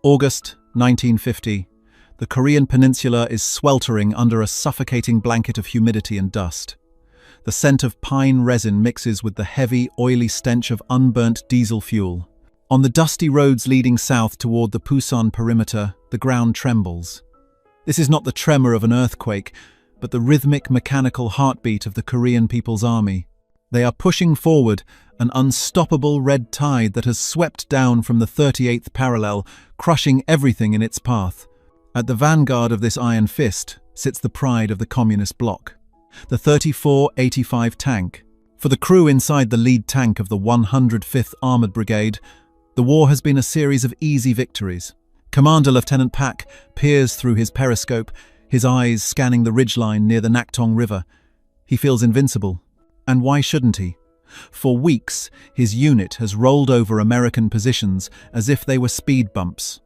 August 1950. The Korean peninsula is sweltering under a suffocating blanket of humidity and dust. The scent of pine resin mixes with the heavy, oily stench of unburnt diesel fuel. On the dusty roads leading south toward the Pusan perimeter, the ground trembles. This is not the tremor of an earthquake, but the rhythmic, mechanical heartbeat of the Korean People's Army. They are pushing forward, an unstoppable red tide that has swept down from the 38th parallel, crushing everything in its path. At the vanguard of this iron fist sits the pride of the communist bloc, the 34-85 tank. For the crew inside the lead tank of the 105th Armoured Brigade, the war has been a series of easy victories. Commander Lieutenant Pak peers through his periscope, his eyes scanning the ridgeline near the Naktong River. He feels invincible. And why shouldn't he? For weeks, his unit has rolled over American positions as if they were speed bumps.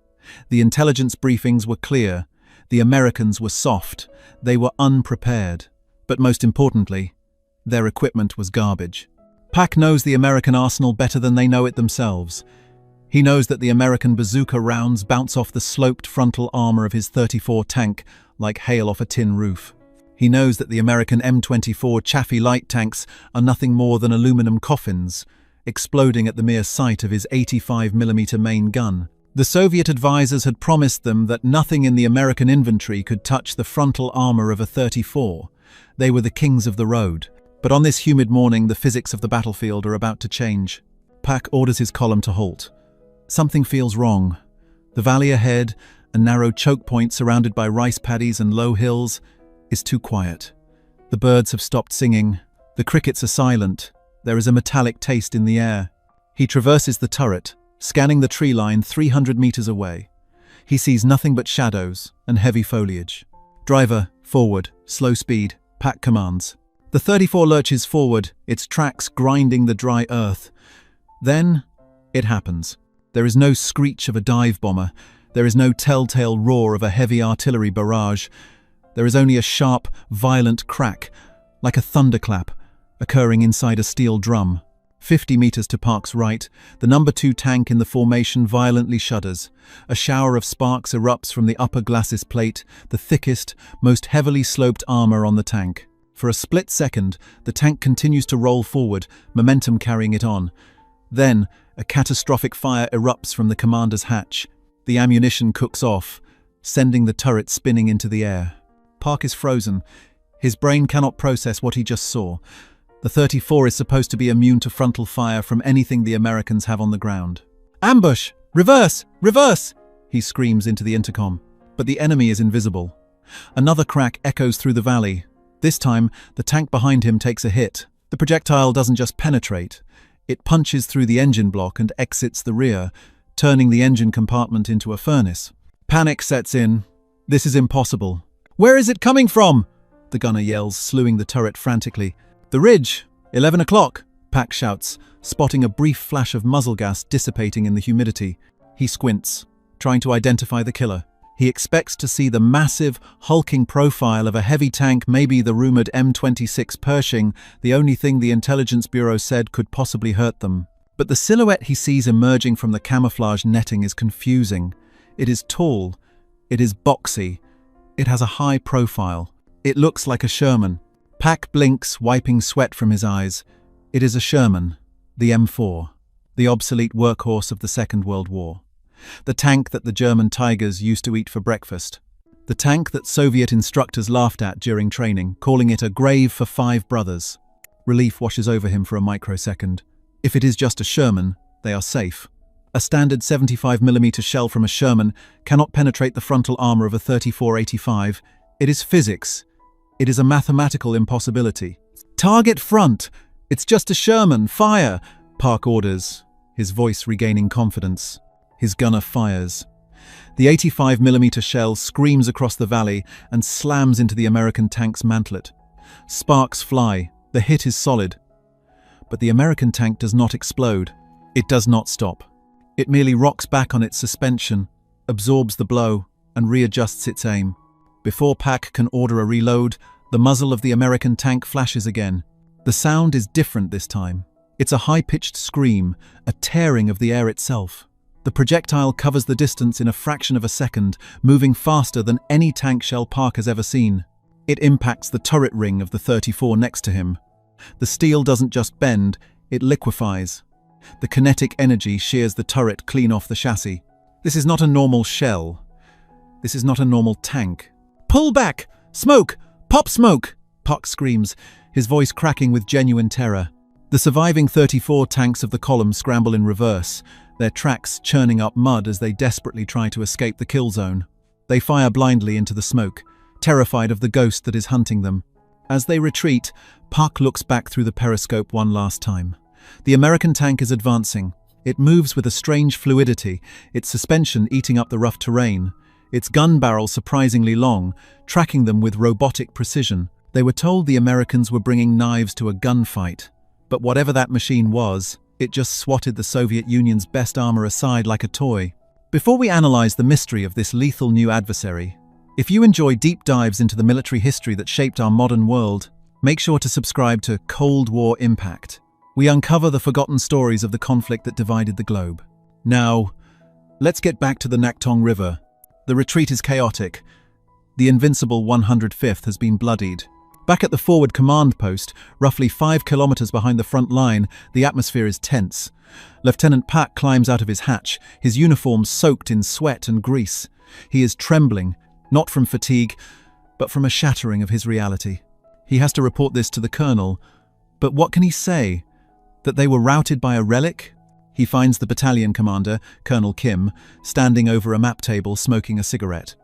The intelligence briefings were clear. The Americans were soft. They were unprepared. But most importantly, their equipment was garbage. Pak knows the American arsenal better than they know it themselves. He knows that the American bazooka rounds bounce off the sloped frontal armor of his 34 tank like hail off a tin roof. He knows that the American M24 Chaffee light tanks are nothing more than aluminum coffins, exploding at the mere sight of his 85mm main gun. The Soviet advisors had promised them that nothing in the American inventory could touch the frontal armor of a 34. They were the kings of the road. But on this humid morning, the physics of the battlefield are about to change. Pak orders his column to halt. Something feels wrong. The valley ahead, a narrow choke point surrounded by rice paddies and low hills, is too quiet. The birds have stopped singing. The crickets are silent. There is a metallic taste in the air. He traverses the turret, scanning the tree line 300 meters away. He sees nothing but shadows and heavy foliage. Driver, forward, slow speed, Pak commands. The 34 lurches forward, its tracks grinding the dry earth. Then, it happens. There is no screech of a dive bomber. There is no telltale roar of a heavy artillery barrage. There is only a sharp, violent crack, like a thunderclap, occurring inside a steel drum. 50 meters to Park's right, the number 2 tank in the formation violently shudders. A shower of sparks erupts from the upper glacis plate, the thickest, most heavily sloped armor on the tank. For a split second, the tank continues to roll forward, momentum carrying it on. Then, a catastrophic fire erupts from the commander's hatch. The ammunition cooks off, sending the turret spinning into the air. Park is frozen. His brain cannot process what he just saw. The 34 is supposed to be immune to frontal fire from anything the Americans have on the ground. "Ambush! Reverse! Reverse!" he screams into the intercom. But the enemy is invisible. Another crack echoes through the valley. This time, the tank behind him takes a hit. The projectile doesn't just penetrate. It punches through the engine block and exits the rear, turning the engine compartment into a furnace. Panic sets in. This is impossible. "Where is it coming from?" the gunner yells, slewing the turret frantically. "The ridge, 11 o'clock, Pak shouts, spotting a brief flash of muzzle gas dissipating in the humidity. He squints, trying to identify the killer. He expects to see the massive, hulking profile of a heavy tank, maybe the rumored M26 Pershing, the only thing the intelligence bureau said could possibly hurt them. But the silhouette he sees emerging from the camouflage netting is confusing. It is tall. It is boxy. It has a high profile. It looks like a Sherman. Pak blinks, wiping sweat from his eyes. It is a Sherman, the M4, the obsolete workhorse of the Second World War. The tank that the German Tigers used to eat for breakfast. The tank that Soviet instructors laughed at during training, calling it a grave for 5 brothers. Relief washes over him for a microsecond. If it is just a Sherman, they are safe. A standard 75mm shell from a Sherman cannot penetrate the frontal armor of a 34-85. It is physics. It is a mathematical impossibility. "Target front! It's just a Sherman! Fire!" Park orders, his voice regaining confidence. His gunner fires. The 85mm shell screams across the valley and slams into the American tank's mantlet. Sparks fly. The hit is solid. But the American tank does not explode. It does not stop. It merely rocks back on its suspension, absorbs the blow, and readjusts its aim. Before Pak can order a reload, the muzzle of the American tank flashes again. The sound is different this time. It's a high-pitched scream, a tearing of the air itself. The projectile covers the distance in a fraction of a second, moving faster than any tank shell Park has ever seen. It impacts the turret ring of the 34 next to him. The steel doesn't just bend, it liquefies. The kinetic energy shears the turret clean off the chassis. This is not a normal shell. This is not a normal tank. "Pull back! Smoke! Pop smoke!" Park screams, his voice cracking with genuine terror. The surviving 34 tanks of the column scramble in reverse, their tracks churning up mud as they desperately try to escape the kill zone. They fire blindly into the smoke, terrified of the ghost that is hunting them. As they retreat, Park looks back through the periscope one last time. The American tank is advancing. It moves with a strange fluidity, its suspension eating up the rough terrain, its gun barrel surprisingly long, tracking them with robotic precision. They were told the Americans were bringing knives to a gunfight, but whatever that machine was, it just swatted the Soviet Union's best armor aside like a toy. Before we analyze the mystery of this lethal new adversary, if you enjoy deep dives into the military history that shaped our modern world, make sure to subscribe to Cold War Impact. We uncover the forgotten stories of the conflict that divided the globe. Now, let's get back to the Nakhtong River. The retreat is chaotic. The invincible 105th has been bloodied. Back at the forward command post, roughly 5 kilometers behind the front line, the atmosphere is tense. Lieutenant Pak climbs out of his hatch, his uniform soaked in sweat and grease. He is trembling, not from fatigue, but from a shattering of his reality. He has to report this to the colonel, but what can he say? That they were routed by a relic? He finds the battalion commander, Colonel Kim, standing over a map table smoking a cigarette.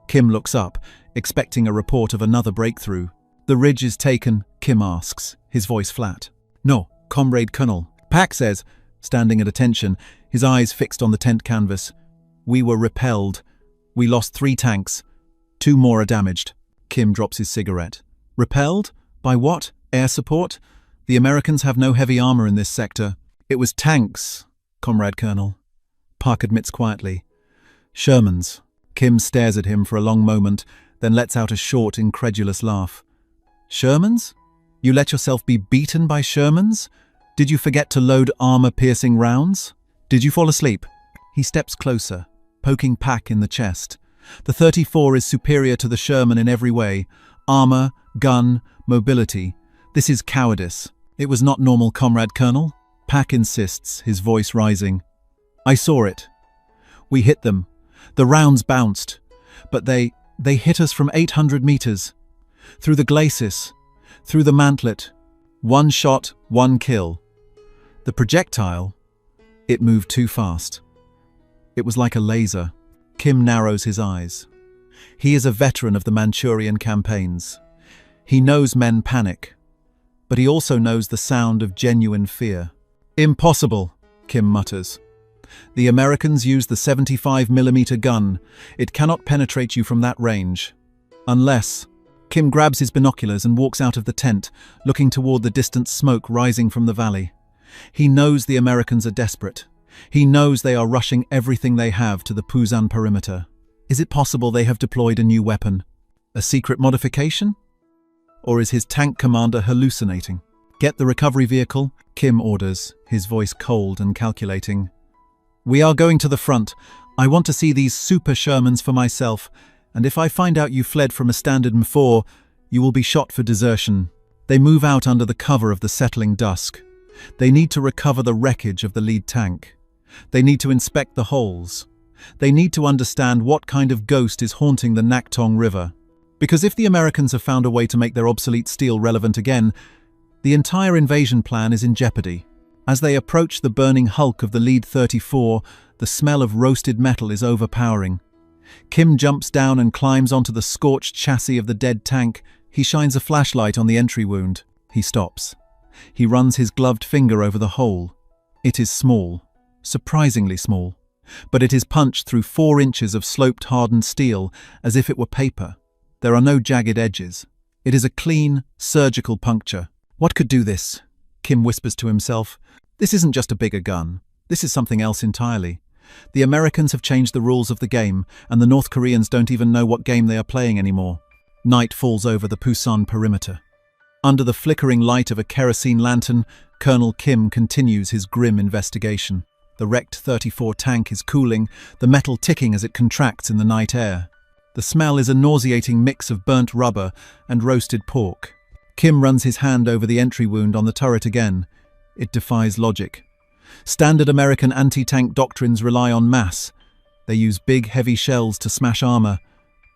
Kim looks up, expecting a report of another breakthrough. "The ridge is taken," Kim asks, his voice flat. "No, Comrade Colonel." Pak says, standing at attention, his eyes fixed on the tent canvas. "We were repelled. We lost 3 tanks. 2 more are damaged." Kim drops his cigarette. "Repelled? By what? Air support? The Americans have no heavy armor in this sector." "It was tanks, Comrade Colonel," Park admits quietly. "Shermans." Kim stares at him for a long moment, then lets out a short, incredulous laugh. "Shermans? You let yourself be beaten by Shermans? Did you forget to load armor-piercing rounds? Did you fall asleep?" He steps closer, poking Pak in the chest. The 34 is superior to the Sherman in every way. Armor, gun, mobility. This is cowardice. "It was not normal, Comrade Colonel." Pak insists, his voice rising. "I saw it. We hit them. The rounds bounced. But they hit us from 800 meters. Through the glacis. Through the mantlet. 1 shot, 1 kill. The projectile, it moved too fast. It was like a laser." Kim narrows his eyes. He is a veteran of the Manchurian campaigns. He knows men panic, but he also knows the sound of genuine fear. "Impossible," Kim mutters. "The Americans use the 75mm gun. It cannot penetrate you from that range. Unless..." Kim grabs his binoculars and walks out of the tent, looking toward the distant smoke rising from the valley. He knows the Americans are desperate. He knows they are rushing everything they have to the Puzan perimeter. Is it possible they have deployed a new weapon? A secret modification? Or is his tank commander hallucinating? "Get the recovery vehicle," Kim orders, his voice cold and calculating. "We are going to the front. I want to see these super Shermans for myself, and if I find out you fled from a standard M4, you will be shot for desertion." They move out under the cover of the settling dusk. They need to recover the wreckage of the lead tank. They need to inspect the holes. They need to understand what kind of ghost is haunting the Nakhtong River. Because if the Americans have found a way to make their obsolete steel relevant again, the entire invasion plan is in jeopardy. As they approach the burning hulk of the lead 34, the smell of roasted metal is overpowering. Kim jumps down and climbs onto the scorched chassis of the dead tank. He shines a flashlight on the entry wound. He stops. He runs his gloved finger over the hole. It is small, surprisingly small, but it is punched through 4 inches of sloped hardened steel as if it were paper. There are no jagged edges. It is a clean, surgical puncture. "What could do this?" Kim whispers to himself. "This isn't just a bigger gun. This is something else entirely. The Americans have changed the rules of the game, and the North Koreans don't even know what game they are playing anymore." Night falls over the Pusan perimeter. Under the flickering light of a kerosene lantern, Colonel Kim continues his grim investigation. The wrecked 34 tank is cooling, the metal ticking as it contracts in the night air. The smell is a nauseating mix of burnt rubber and roasted pork. Kim runs his hand over the entry wound on the turret again. It defies logic. Standard American anti-tank doctrines rely on mass. They use big, heavy shells to smash armor.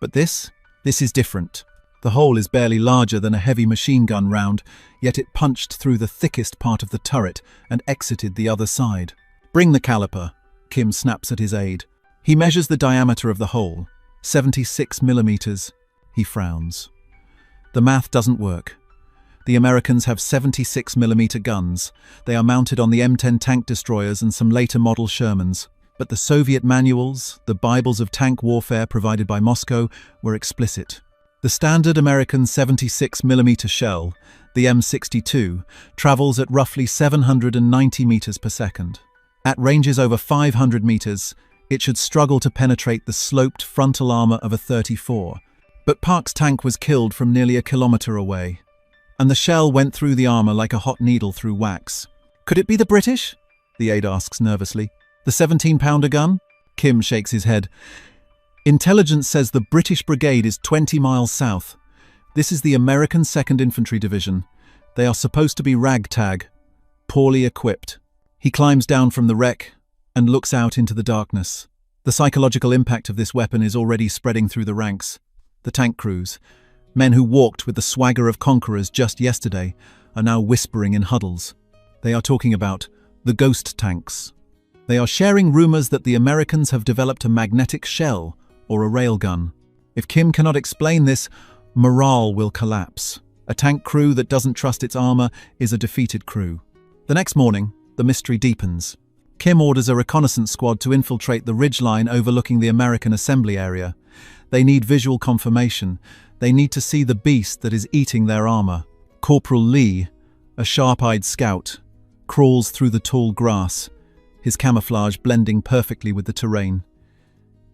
But this is different. The hole is barely larger than a heavy machine gun round, yet it punched through the thickest part of the turret and exited the other side. "Bring the caliper," Kim snaps at his aide. He measures the diameter of the hole. 76 millimeters. He frowns. The math doesn't work. The Americans have 76 millimeter guns. They are mounted on the M10 tank destroyers and some later model Shermans. But the Soviet manuals, the Bibles of tank warfare provided by Moscow, were explicit. The standard American 76 millimeter shell, the M62, travels at roughly 790 meters per second. At ranges over 500 meters, it should struggle to penetrate the sloped frontal armor of a 34. But Park's tank was killed from nearly a kilometer away, and the shell went through the armor like a hot needle through wax. "Could it be the British?" the aide asks nervously. "The 17-pounder gun?" Kim shakes his head. "Intelligence says the British brigade is 20 miles south. This is the American 2nd Infantry Division. They are supposed to be ragtag, poorly equipped." He climbs down from the wreck and looks out into the darkness. The psychological impact of this weapon is already spreading through the ranks. The tank crews, men who walked with the swagger of conquerors just yesterday, are now whispering in huddles. They are talking about the ghost tanks. They are sharing rumors that the Americans have developed a magnetic shell or a railgun. If Kim cannot explain this, morale will collapse. A tank crew that doesn't trust its armor is a defeated crew. The next morning, the mystery deepens. Kim orders a reconnaissance squad to infiltrate the ridgeline overlooking the American assembly area. They need visual confirmation. They need to see the beast that is eating their armor. Corporal Lee, a sharp-eyed scout, crawls through the tall grass, his camouflage blending perfectly with the terrain.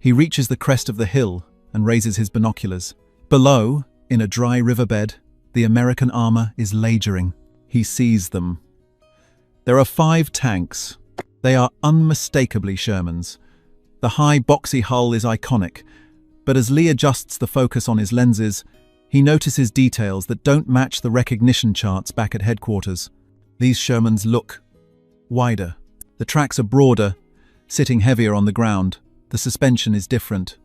He reaches the crest of the hill and raises his binoculars. Below, in a dry riverbed, the American armor is lagering. He sees them. There are 5 tanks. They are unmistakably Shermans. The high, boxy hull is iconic, but as Lee adjusts the focus on his lenses, he notices details that don't match the recognition charts back at headquarters. These Shermans look wider. The tracks are broader, sitting heavier on the ground. The suspension is different.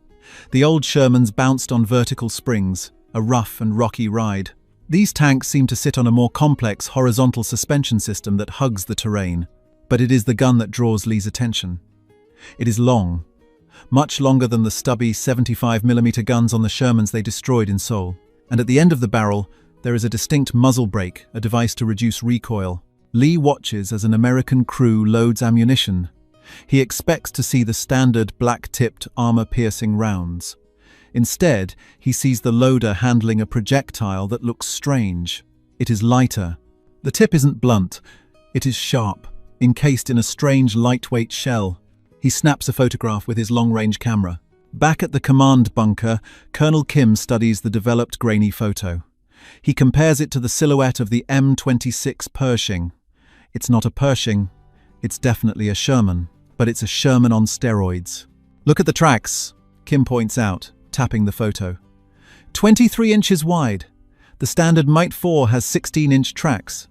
The old Shermans bounced on vertical springs, a rough and rocky ride. These tanks seem to sit on a more complex horizontal suspension system that hugs the terrain. But it is the gun that draws Lee's attention. It is long, much longer than the stubby 75mm guns on the Shermans they destroyed in Seoul. And at the end of the barrel, there is a distinct muzzle brake, a device to reduce recoil. Lee watches as an American crew loads ammunition. He expects to see the standard black-tipped, armor-piercing rounds. Instead, he sees the loader handling a projectile that looks strange. It is lighter. The tip isn't blunt. It is sharp, encased in a strange lightweight shell. He snaps a photograph with his long-range camera. Back at the command bunker, Colonel Kim studies the developed grainy photo. He compares it to the silhouette of the M26 Pershing. It's not a Pershing, it's definitely a Sherman, but it's a Sherman on steroids. "Look at the tracks," Kim points out, tapping the photo. 23 inches wide. The standard Mite 4 has 16-inch tracks.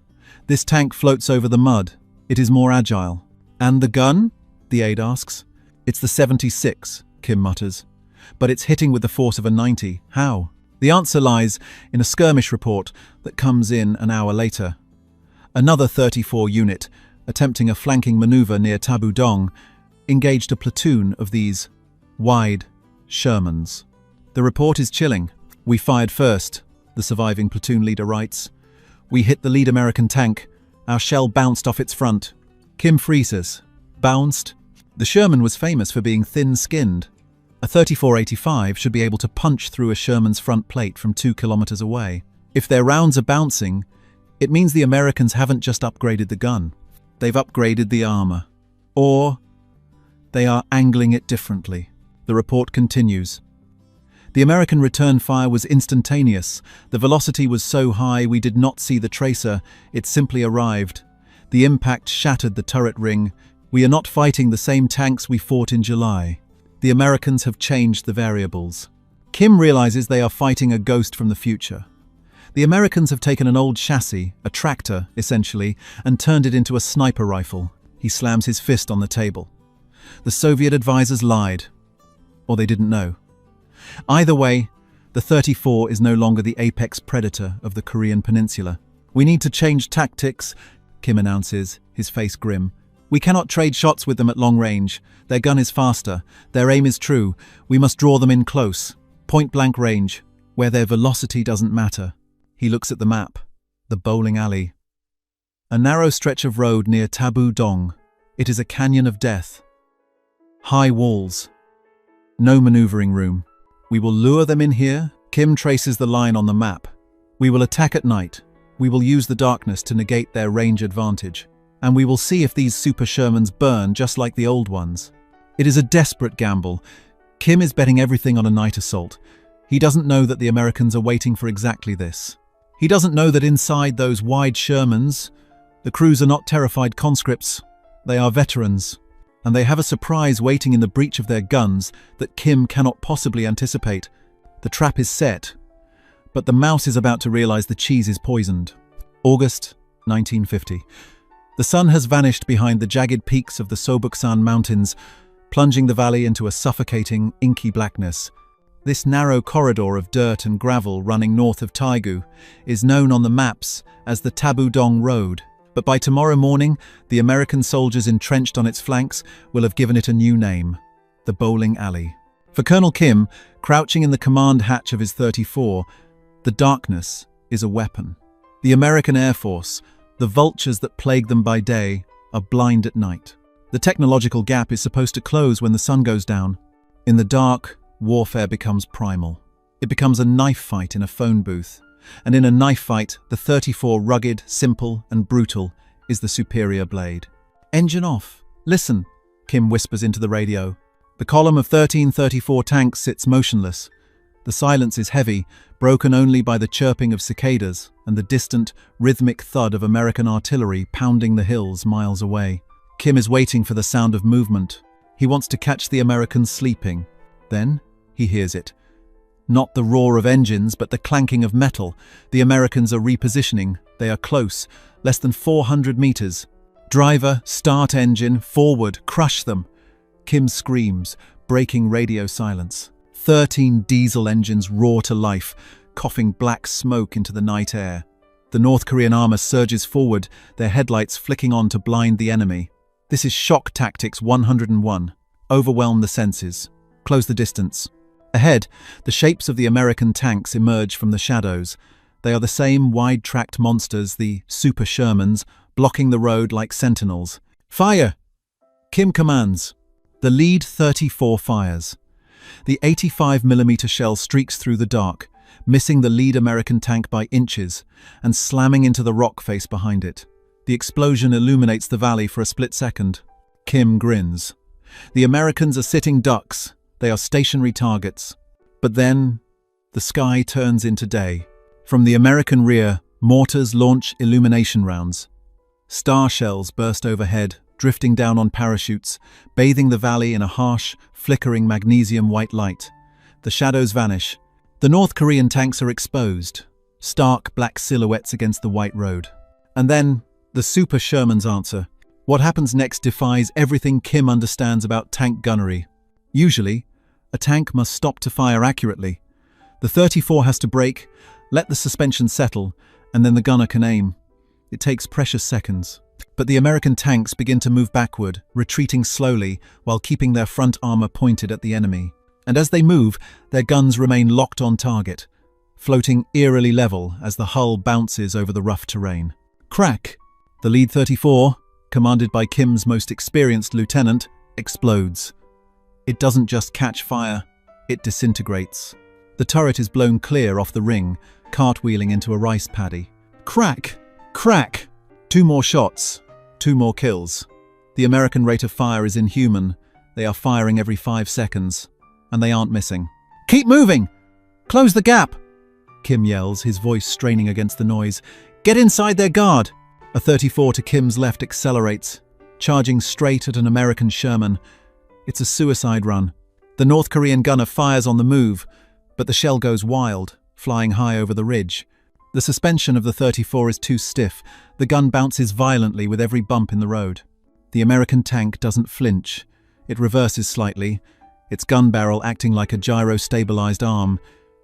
This tank floats over the mud. It is more agile. "And the gun?" the aide asks. "It's the 76, Kim mutters. "But it's hitting with the force of a 90. How?" The answer lies in a skirmish report that comes in an hour later. Another 34 unit, attempting a flanking maneuver near Tabudong, engaged a platoon of these wide Shermans. The report is chilling. "We fired first," the surviving platoon leader writes. "We hit the lead American tank. Our shell bounced off its front." Kim freezes. Bounced? The Sherman was famous for being thin-skinned. A 34-85 should be able to punch through a Sherman's front plate from 2 kilometers away. If their rounds are bouncing, it means the Americans haven't just upgraded the gun. They've upgraded the armor. Or they are angling it differently. The report continues. "The American return fire was instantaneous. The velocity was so high we did not see the tracer. It simply arrived. The impact shattered the turret ring. We are not fighting the same tanks we fought in July. The Americans have changed the variables. Kim realizes they are fighting a ghost from the future. The Americans have taken an old chassis, a tractor, essentially, and turned it into a sniper rifle. He slams his fist on the table. The Soviet advisors lied. Or they didn't know. Either way, the 34 is no longer the apex predator of the Korean peninsula. We need to change tactics, Kim announces, his face grim. We cannot trade shots with them at long range. Their gun is faster. Their aim is true. We must draw them in close. Point-blank range, where their velocity doesn't matter. He looks at the map. The bowling alley. A narrow stretch of road near Tabu Dong. It is a canyon of death. High walls. No maneuvering room. We will lure them in here. Kim traces the line on the map. We will attack at night. We will use the darkness to negate their range advantage. And we will see if these super Shermans burn just like the old ones. It is a desperate gamble. Kim is betting everything on a night assault. He doesn't know that the Americans are waiting for exactly this. He doesn't know that inside those wide Shermans, the crews are not terrified conscripts. They are veterans. And they have a surprise waiting in the breech of their guns that Kim cannot possibly anticipate. The trap is set, but the mouse is about to realize the cheese is poisoned. August 1950. The sun has vanished behind the jagged peaks of the Sobuksan Mountains, plunging the valley into a suffocating, inky blackness. This narrow corridor of dirt and gravel running north of Taegu is known on the maps as the Tabu Dong Road, but by tomorrow morning, the American soldiers entrenched on its flanks will have given it a new name, the Bowling Alley. For Colonel Kim, crouching in the command hatch of his 34, the darkness is a weapon. The American Air Force, the vultures that plague them by day, are blind at night. The technological gap is supposed to close when the sun goes down. In the dark, warfare becomes primal. It becomes a knife fight in a phone booth. And in a knife fight, the 34, rugged, simple, and brutal, is the superior blade. Engine off. Listen, Kim whispers into the radio. The column of 1334 tanks sits motionless. The silence is heavy, broken only by the chirping of cicadas and the distant, rhythmic thud of American artillery pounding the hills miles away. Kim is waiting for the sound of movement. He wants to catch the Americans sleeping. Then he hears it. Not the roar of engines, but the clanking of metal. The Americans are repositioning. They are close, less than 400 meters. Driver, start engine, forward, crush them. Kim screams, breaking radio silence. 13 diesel engines roar to life, coughing black smoke into the night air. The North Korean armor surges forward, their headlights flicking on to blind the enemy. This is shock tactics 101. Overwhelm the senses. Close the distance. Ahead, the shapes of the American tanks emerge from the shadows. They are the same wide-tracked monsters, the Super Shermans, blocking the road like sentinels. Fire! Kim commands. The lead 34 fires. The 85mm shell streaks through the dark, missing the lead American tank by inches and slamming into the rock face behind it. The explosion illuminates the valley for a split second. Kim grins. The Americans are sitting ducks. They are stationary targets. But then, the sky turns into day. From the American rear, mortars launch illumination rounds. Star shells burst overhead, drifting down on parachutes, bathing the valley in a harsh, flickering magnesium-white light. The shadows vanish. The North Korean tanks are exposed, stark black silhouettes against the white road. And then, the Super Shermans answer. What happens next defies everything Kim understands about tank gunnery. Usually, a tank must stop to fire accurately. The 34 has to brake, let the suspension settle, and then the gunner can aim. It takes precious seconds. But the American tanks begin to move backward, retreating slowly while keeping their front armor pointed at the enemy. And as they move, their guns remain locked on target, floating eerily level as the hull bounces over the rough terrain. Crack! The lead 34, commanded by Kim's most experienced lieutenant, explodes. It doesn't just catch fire, it disintegrates. The turret is blown clear off the ring, cartwheeling into a rice paddy. Crack! Crack! 2 more shots, 2 more kills. The American rate of fire is inhuman. They are firing every 5 seconds, and they aren't missing. Keep moving! Close the gap! Kim yells, his voice straining against the noise. Get inside their guard! A 34 to Kim's left accelerates, charging straight at an American Sherman. It's a suicide run. The North Korean gunner fires on the move, but the shell goes wild, flying high over the ridge. The suspension of the 34 is too stiff. The gun bounces violently with every bump in the road. The American tank doesn't flinch. It reverses slightly, its gun barrel acting like a gyro-stabilized arm.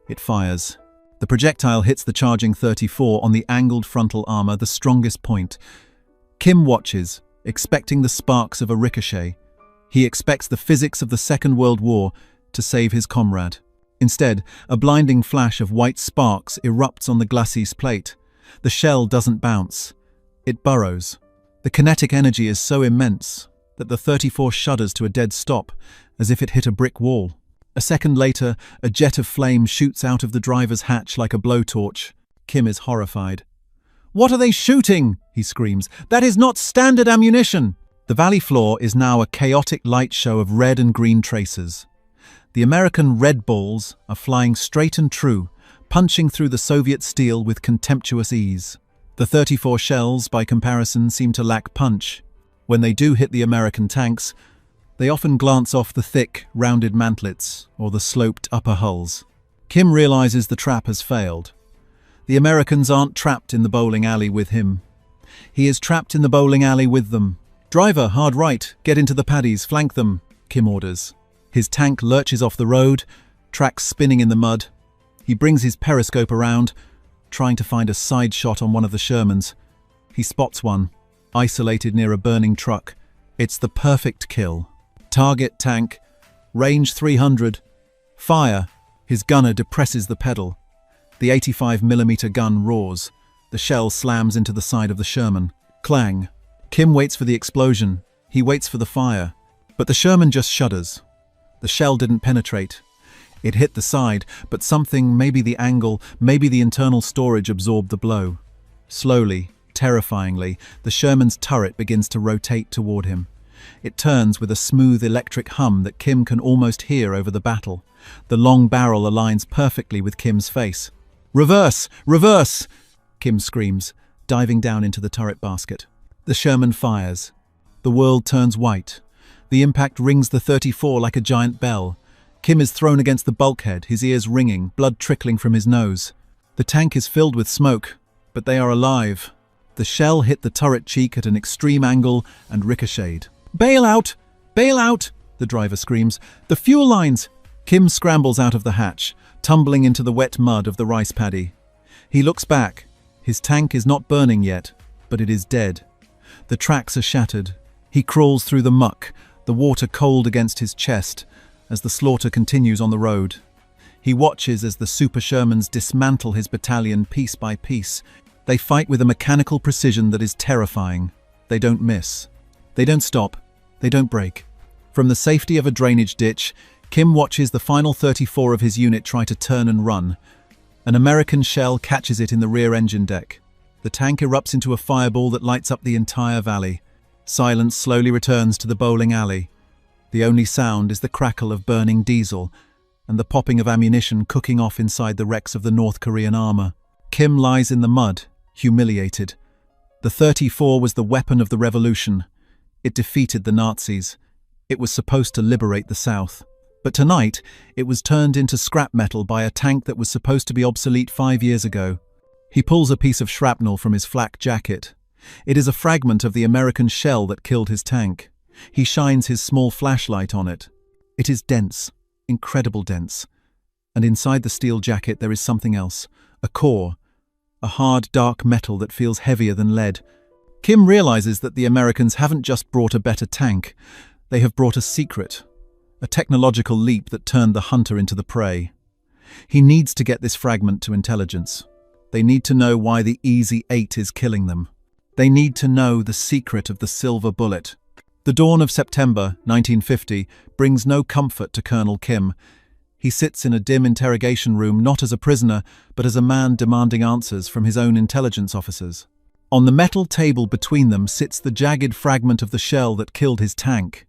It fires. The projectile hits the charging 34 on the angled frontal armor, the strongest point. Kim watches, expecting the sparks of a ricochet. He expects the physics of the Second World War to save his comrade. Instead, a blinding flash of white sparks erupts on the glacis plate. The shell doesn't bounce. It burrows. The kinetic energy is so immense that the 34 shudders to a dead stop, as if it hit a brick wall. A second later, a jet of flame shoots out of the driver's hatch like a blowtorch. Kim is horrified. "What are they shooting?" he screams. "That is not standard ammunition!" The valley floor is now a chaotic light show of red and green tracers. The American red balls are flying straight and true, punching through the Soviet steel with contemptuous ease. The 34 shells, by comparison, seem to lack punch. When they do hit the American tanks, they often glance off the thick, rounded mantlets or the sloped upper hulls. Kim realizes the trap has failed. The Americans aren't trapped in the bowling alley with him. He is trapped in the bowling alley with them. "Driver, hard right, get into the paddies, flank them," Kim orders. His tank lurches off the road, tracks spinning in the mud. He brings his periscope around, trying to find a side shot on one of the Shermans. He spots one, isolated near a burning truck. It's the perfect kill. Target tank, range 300. Fire. His gunner depresses the pedal. The 85mm gun roars. The shell slams into the side of the Sherman. Clang. Kim waits for the explosion. He waits for the fire. But the Sherman just shudders. The shell didn't penetrate. It hit the side, but something, maybe the angle, maybe the internal storage, absorbed the blow. Slowly, terrifyingly, the Sherman's turret begins to rotate toward him. It turns with a smooth electric hum that Kim can almost hear over the battle. The long barrel aligns perfectly with Kim's face. "Reverse! Reverse!" Kim screams, diving down into the turret basket. The Sherman fires. The world turns white. The impact rings the 34 like a giant bell. Kim is thrown against the bulkhead, his ears ringing, blood trickling from his nose. The tank is filled with smoke, but they are alive. The shell hit the turret cheek at an extreme angle and ricocheted. "Bail out! Bail out!" the driver screams. "The fuel lines!" Kim scrambles out of the hatch, tumbling into the wet mud of the rice paddy. He looks back. His tank is not burning yet, but it is dead. The tracks are shattered. He crawls through the muck, the water cold against his chest, as the slaughter continues on the road. He watches as the Super Shermans dismantle his battalion piece by piece. They fight with a mechanical precision that is terrifying. They don't miss. They don't stop. They don't break. From the safety of a drainage ditch, Kim watches the final 34 of his unit try to turn and run. An American shell catches it in the rear engine deck. The tank erupts into a fireball that lights up the entire valley. Silence slowly returns to the bowling alley. The only sound is the crackle of burning diesel and the popping of ammunition cooking off inside the wrecks of the North Korean armor. Kim lies in the mud, humiliated. The 34 was the weapon of the revolution. It defeated the Nazis. It was supposed to liberate the South. But tonight, it was turned into scrap metal by a tank that was supposed to be obsolete 5 years ago. He pulls a piece of shrapnel from his flak jacket. It is a fragment of the American shell that killed his tank. He shines his small flashlight on it. It is dense, incredible dense. And inside the steel jacket there is something else. A core. A hard, dark metal that feels heavier than lead. Kim realizes that the Americans haven't just brought a better tank. They have brought a secret. A technological leap that turned the hunter into the prey. He needs to get this fragment to intelligence. They need to know why the Easy 8 is killing them. They need to know the secret of the silver bullet. The dawn of September 1950 brings no comfort to Colonel Kim. He sits in a dim interrogation room not as a prisoner, but as a man demanding answers from his own intelligence officers. On the metal table between them sits the jagged fragment of the shell that killed his tank.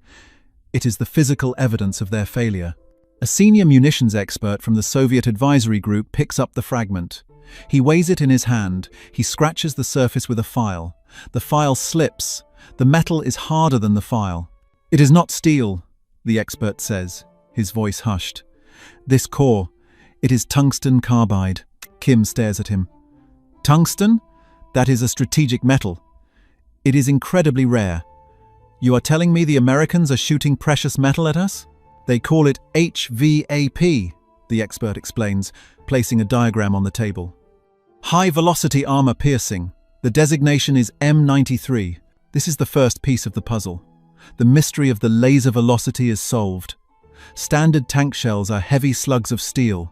It is the physical evidence of their failure. A senior munitions expert from the Soviet advisory group picks up the fragment. He weighs it in his hand. He scratches the surface with a file. The file slips. The metal is harder than the file. "It is not steel," the expert says, his voice hushed. "This core, it is tungsten carbide." Kim stares at him. "Tungsten? That is a strategic metal. It is incredibly rare. You are telling me the Americans are shooting precious metal at us?" "They call it HVAP," the expert explains, placing a diagram on the table. "High-velocity armor piercing. The designation is M93. This is the first piece of the puzzle. The mystery of the laser velocity is solved. Standard tank shells are heavy slugs of steel.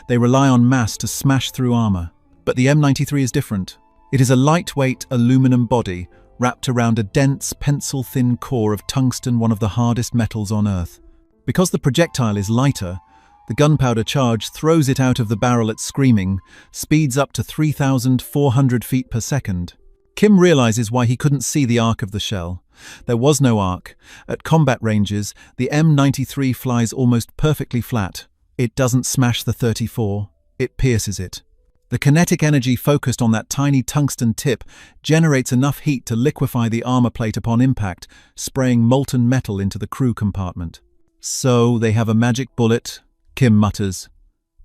They rely on mass to smash through armor. But the M93 is different. It is a lightweight aluminum body wrapped around a dense, pencil-thin core of tungsten, one of the hardest metals on Earth. Because the projectile is lighter, the gunpowder charge throws it out of the barrel at screaming, speeds up to 3,400 feet per second. Kim realizes why he couldn't see the arc of the shell. There was no arc. At combat ranges, the M93 flies almost perfectly flat. It doesn't smash the 34, it pierces it. The kinetic energy focused on that tiny tungsten tip generates enough heat to liquefy the armor plate upon impact, spraying molten metal into the crew compartment. "So they have a magic bullet," Kim mutters.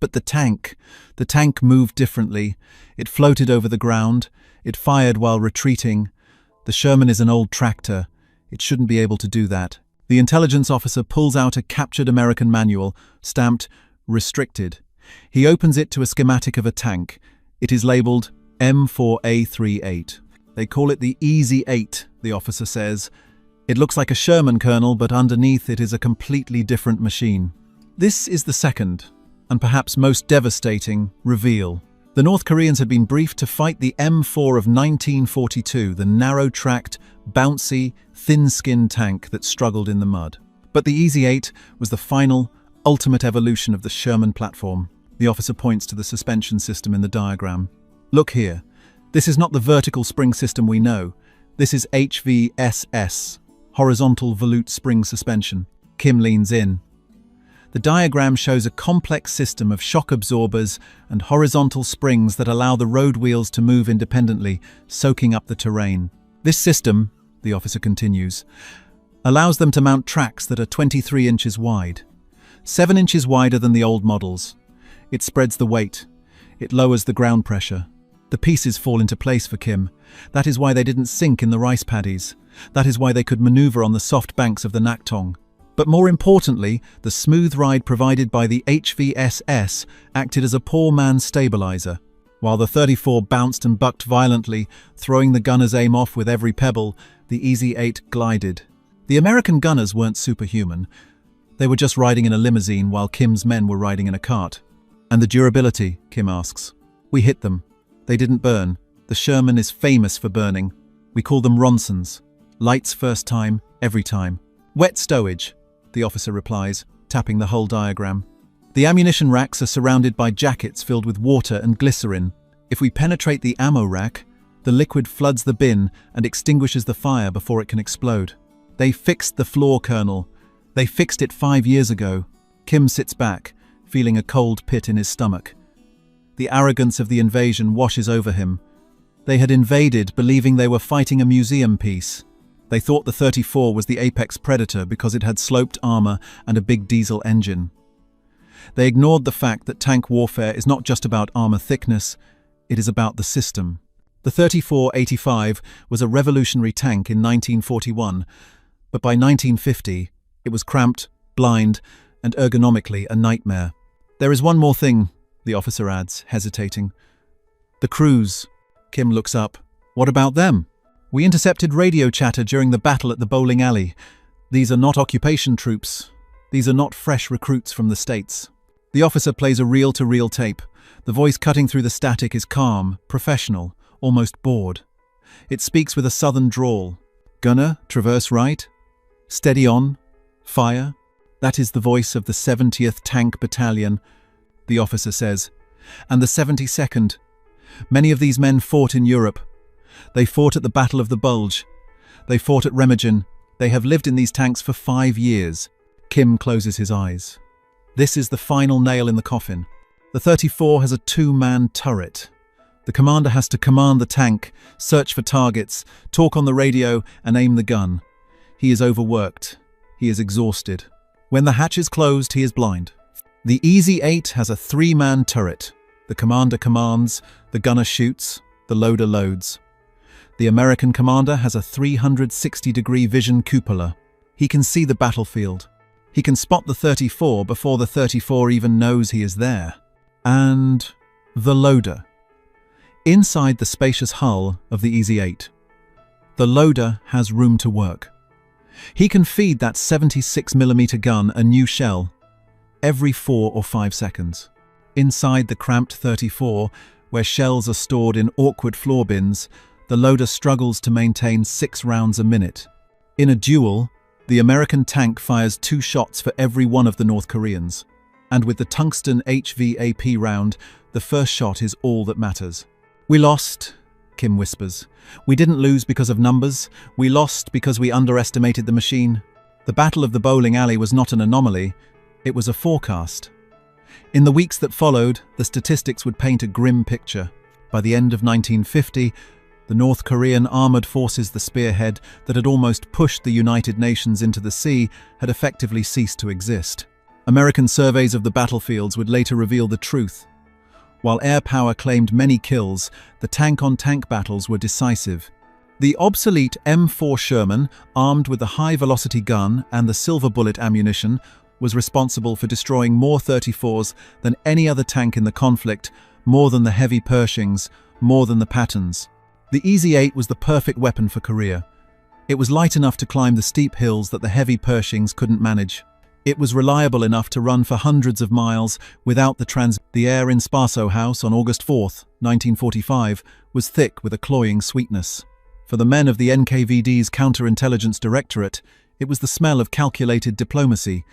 "But the tank moved differently. It floated over the ground. It fired while retreating. The Sherman is an old tractor. It shouldn't be able to do that." The intelligence officer pulls out a captured American manual, stamped "Restricted." He opens it to a schematic of a tank. It is labeled M4A38. "They call it the Easy 8, the officer says. "It looks like a Sherman, Colonel, but underneath it is a completely different machine." This is the second, and perhaps most devastating, reveal. The North Koreans had been briefed to fight the M4 of 1942, the narrow-tracked, bouncy, thin-skinned tank that struggled in the mud. But the Easy 8 was the final, ultimate evolution of the Sherman platform. The officer points to the suspension system in the diagram. "Look here. This is not the vertical spring system we know. This is HVSS, horizontal volute spring suspension." Kim leans in. The diagram shows a complex system of shock absorbers and horizontal springs that allow the road wheels to move independently, soaking up the terrain. "This system," the officer continues, "allows them to mount tracks that are 23 inches wide. 7 inches wider than the old models. It spreads the weight. It lowers the ground pressure. The pieces fall into place for Kim. That is why they didn't sink in the rice paddies. That is why they could maneuver on the soft banks of the Naktong. But more importantly, the smooth ride provided by the HVSS acted as a poor man's stabilizer. While the 34 bounced and bucked violently, throwing the gunner's aim off with every pebble, the Easy 8 glided. The American gunners weren't superhuman. They were just riding in a limousine while Kim's men were riding in a cart. "And the durability?" Kim asks. "We hit them. They didn't burn. The Sherman is famous for burning. We call them Ronsons. Lights first time, every time." "Wet stowage," the officer replies, tapping the whole diagram. "The ammunition racks are surrounded by jackets filled with water and glycerin. If we penetrate the ammo rack, the liquid floods the bin and extinguishes the fire before it can explode. They fixed the floor, Colonel. They fixed it 5 years ago." Kim sits back, feeling a cold pit in his stomach. The arrogance of the invasion washes over him. They had invaded believing they were fighting a museum piece. They thought the 34 was the apex predator because it had sloped armor and a big diesel engine. They ignored the fact that tank warfare is not just about armor thickness, it is about the system. The 34-85 was a revolutionary tank in 1941, but by 1950, it was cramped, blind, and ergonomically a nightmare. "There is one more thing," the officer adds, hesitating. "The crews." Kim looks up. "What about them?" "We intercepted radio chatter during the battle at the bowling alley. These are not occupation troops. These are not fresh recruits from the States." The officer plays a reel-to-reel tape. The voice cutting through the static is calm, professional, almost bored. It speaks with a southern drawl. "Gunner, traverse right. Steady on. Fire." "That is the voice of the 70th Tank Battalion," the officer says. "And the 72nd. Many of these men fought in Europe. They fought at the Battle of the Bulge. They fought at Remagen. They have lived in these tanks for 5 years. Kim closes his eyes. This is the final nail in the coffin. The 34 has a 2-man turret. The commander has to command the tank, search for targets, talk on the radio, and aim the gun. He is overworked. He is exhausted. When the hatch is closed, he is blind. The Easy-8 has a 3-man turret. The commander commands, the gunner shoots, the loader loads. The American commander has a 360-degree vision cupola. He can see the battlefield. He can spot the 34 before the 34 even knows he is there. And the loader. Inside the spacious hull of the Easy-8, the loader has room to work. He can feed that 76mm gun a new shell every 4 or 5 seconds. Inside the cramped 34, where shells are stored in awkward floor bins, the loader struggles to maintain 6 rounds a minute. In a duel, the American tank fires 2 shots for every one of the North Koreans. And with the tungsten HVAP round, the first shot is all that matters. "We lost," Kim whispers. "We didn't lose because of numbers. We lost because we underestimated the machine." The Battle of the Bowling Alley was not an anomaly. It was a forecast. In the weeks that followed, the statistics would paint a grim picture. By the end of 1950, the North Korean armored forces, the spearhead that had almost pushed the United Nations into the sea, had effectively ceased to exist. American surveys of the battlefields would later reveal the truth. While air power claimed many kills, the tank-on-tank battles were decisive. The obsolete M4 Sherman, armed with the high-velocity gun and the silver bullet ammunition, was responsible for destroying more 34s than any other tank in the conflict, more than the heavy Pershings, more than the Pattons. The Easy-8 was the perfect weapon for Korea. It was light enough to climb the steep hills that the heavy Pershings couldn't manage. It was reliable enough to run for hundreds of miles without The air in Spaso House on August 4, 1945, was thick with a cloying sweetness. For the men of the NKVD's Counterintelligence Directorate, it was the smell of calculated diplomacy,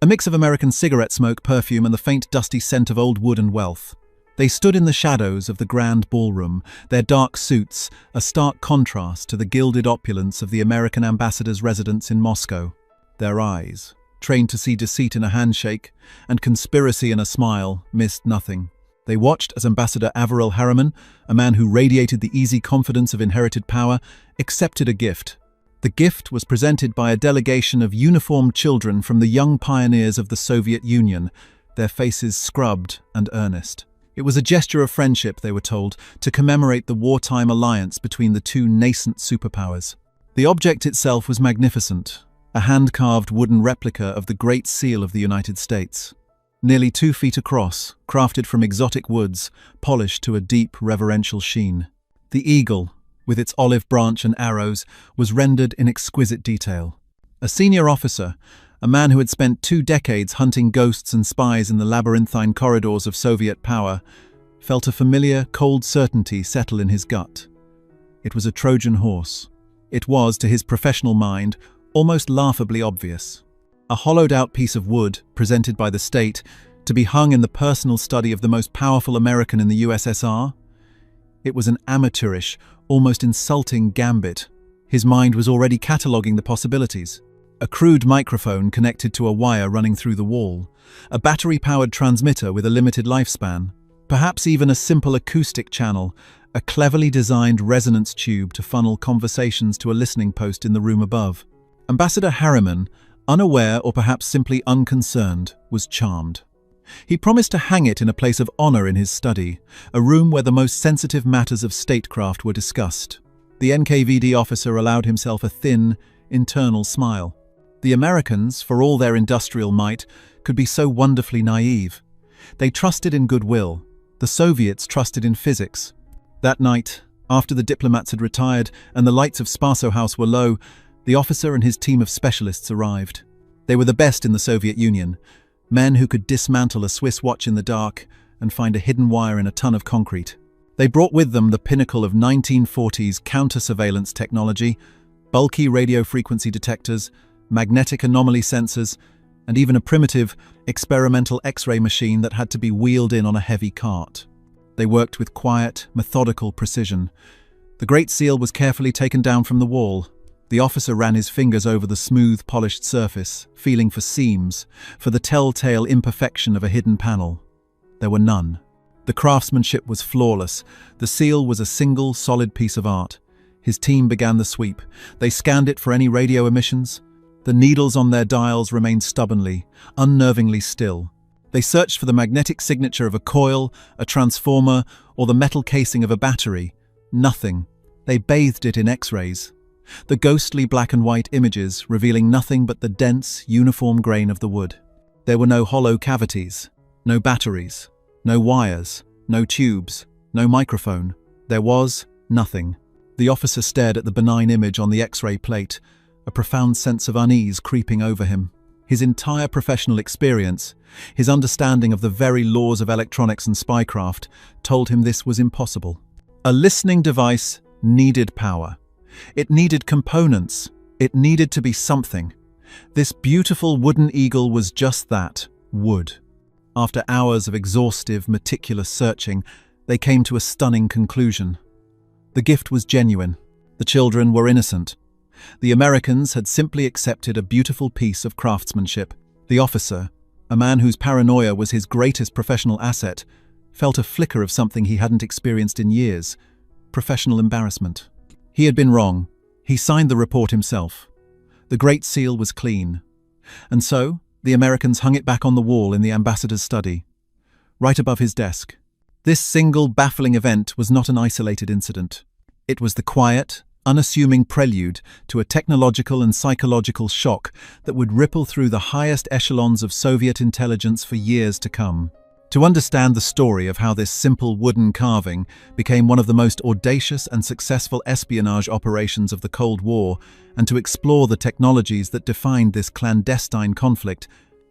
a mix of American cigarette smoke, perfume, and the faint dusty scent of old wood and wealth. They stood in the shadows of the grand ballroom, their dark suits a stark contrast to the gilded opulence of the American ambassador's residence in Moscow. Their eyes, trained to see deceit in a handshake and conspiracy in a smile, missed nothing. They watched as Ambassador Averell Harriman, a man who radiated the easy confidence of inherited power, accepted a gift. The gift was presented by a delegation of uniformed children from the young pioneers of the Soviet Union, their faces scrubbed and earnest. It was a gesture of friendship, they were told, to commemorate the wartime alliance between the two nascent superpowers. The object itself was magnificent, a hand-carved wooden replica of the Great Seal of the United States. Nearly 2 feet across, crafted from exotic woods, polished to a deep, reverential sheen. The eagle, with its olive branch and arrows, was rendered in exquisite detail. A senior officer, a man who had spent 2 decades hunting ghosts and spies in the labyrinthine corridors of Soviet power, felt a familiar, cold certainty settle in his gut. It was a Trojan horse. It was, to his professional mind, almost laughably obvious. A hollowed-out piece of wood, presented by the state, to be hung in the personal study of the most powerful American in the USSR? It was an amateurish, almost insulting gambit. His mind was already cataloguing the possibilities. A crude microphone connected to a wire running through the wall, a battery-powered transmitter with a limited lifespan, perhaps even a simple acoustic channel, a cleverly designed resonance tube to funnel conversations to a listening post in the room above. Ambassador Harriman, unaware or perhaps simply unconcerned, was charmed. He promised to hang it in a place of honor in his study, a room where the most sensitive matters of statecraft were discussed. The NKVD officer allowed himself a thin, internal smile. The Americans, for all their industrial might, could be so wonderfully naive. They trusted in goodwill. The Soviets trusted in physics. That night, after the diplomats had retired and the lights of Spaso House were low, the officer and his team of specialists arrived. They were the best in the Soviet Union, men who could dismantle a Swiss watch in the dark and find a hidden wire in a ton of concrete. They brought with them the pinnacle of 1940s counter-surveillance technology, bulky radio frequency detectors, magnetic anomaly sensors, and even a primitive, experimental X-ray machine that had to be wheeled in on a heavy cart. They worked with quiet, methodical precision. The Great Seal was carefully taken down from the wall. The officer ran his fingers over the smooth, polished surface, feeling for seams, for the telltale imperfection of a hidden panel. There were none. The craftsmanship was flawless. The seal was a single, solid piece of art. His team began the sweep. They scanned it for any radio emissions. The needles on their dials remained stubbornly, unnervingly still. They searched for the magnetic signature of a coil, a transformer, or the metal casing of a battery. Nothing. They bathed it in X-rays. The ghostly black and white images revealing nothing but the dense, uniform grain of the wood. There were no hollow cavities, no batteries, no wires, no tubes, no microphone. There was nothing. The officer stared at the benign image on the X-ray plate, a profound sense of unease creeping over him. His entire professional experience, his understanding of the very laws of electronics and spycraft, told him this was impossible. A listening device needed power. It needed components. It needed to be something. This beautiful wooden eagle was just that, wood. After hours of exhaustive, meticulous searching, they came to a stunning conclusion. The gift was genuine. The children were innocent. The Americans had simply accepted a beautiful piece of craftsmanship. The officer, a man whose paranoia was his greatest professional asset, felt a flicker of something he hadn't experienced in years: professional embarrassment. He had been wrong. He signed the report himself. The Great Seal was clean. And so, the Americans hung it back on the wall in the ambassador's study, right above his desk. This single baffling event was not an isolated incident. It was the quiet, unassuming prelude to a technological and psychological shock that would ripple through the highest echelons of Soviet intelligence for years to come. To understand the story of how this simple wooden carving became one of the most audacious and successful espionage operations of the Cold War, and to explore the technologies that defined this clandestine conflict,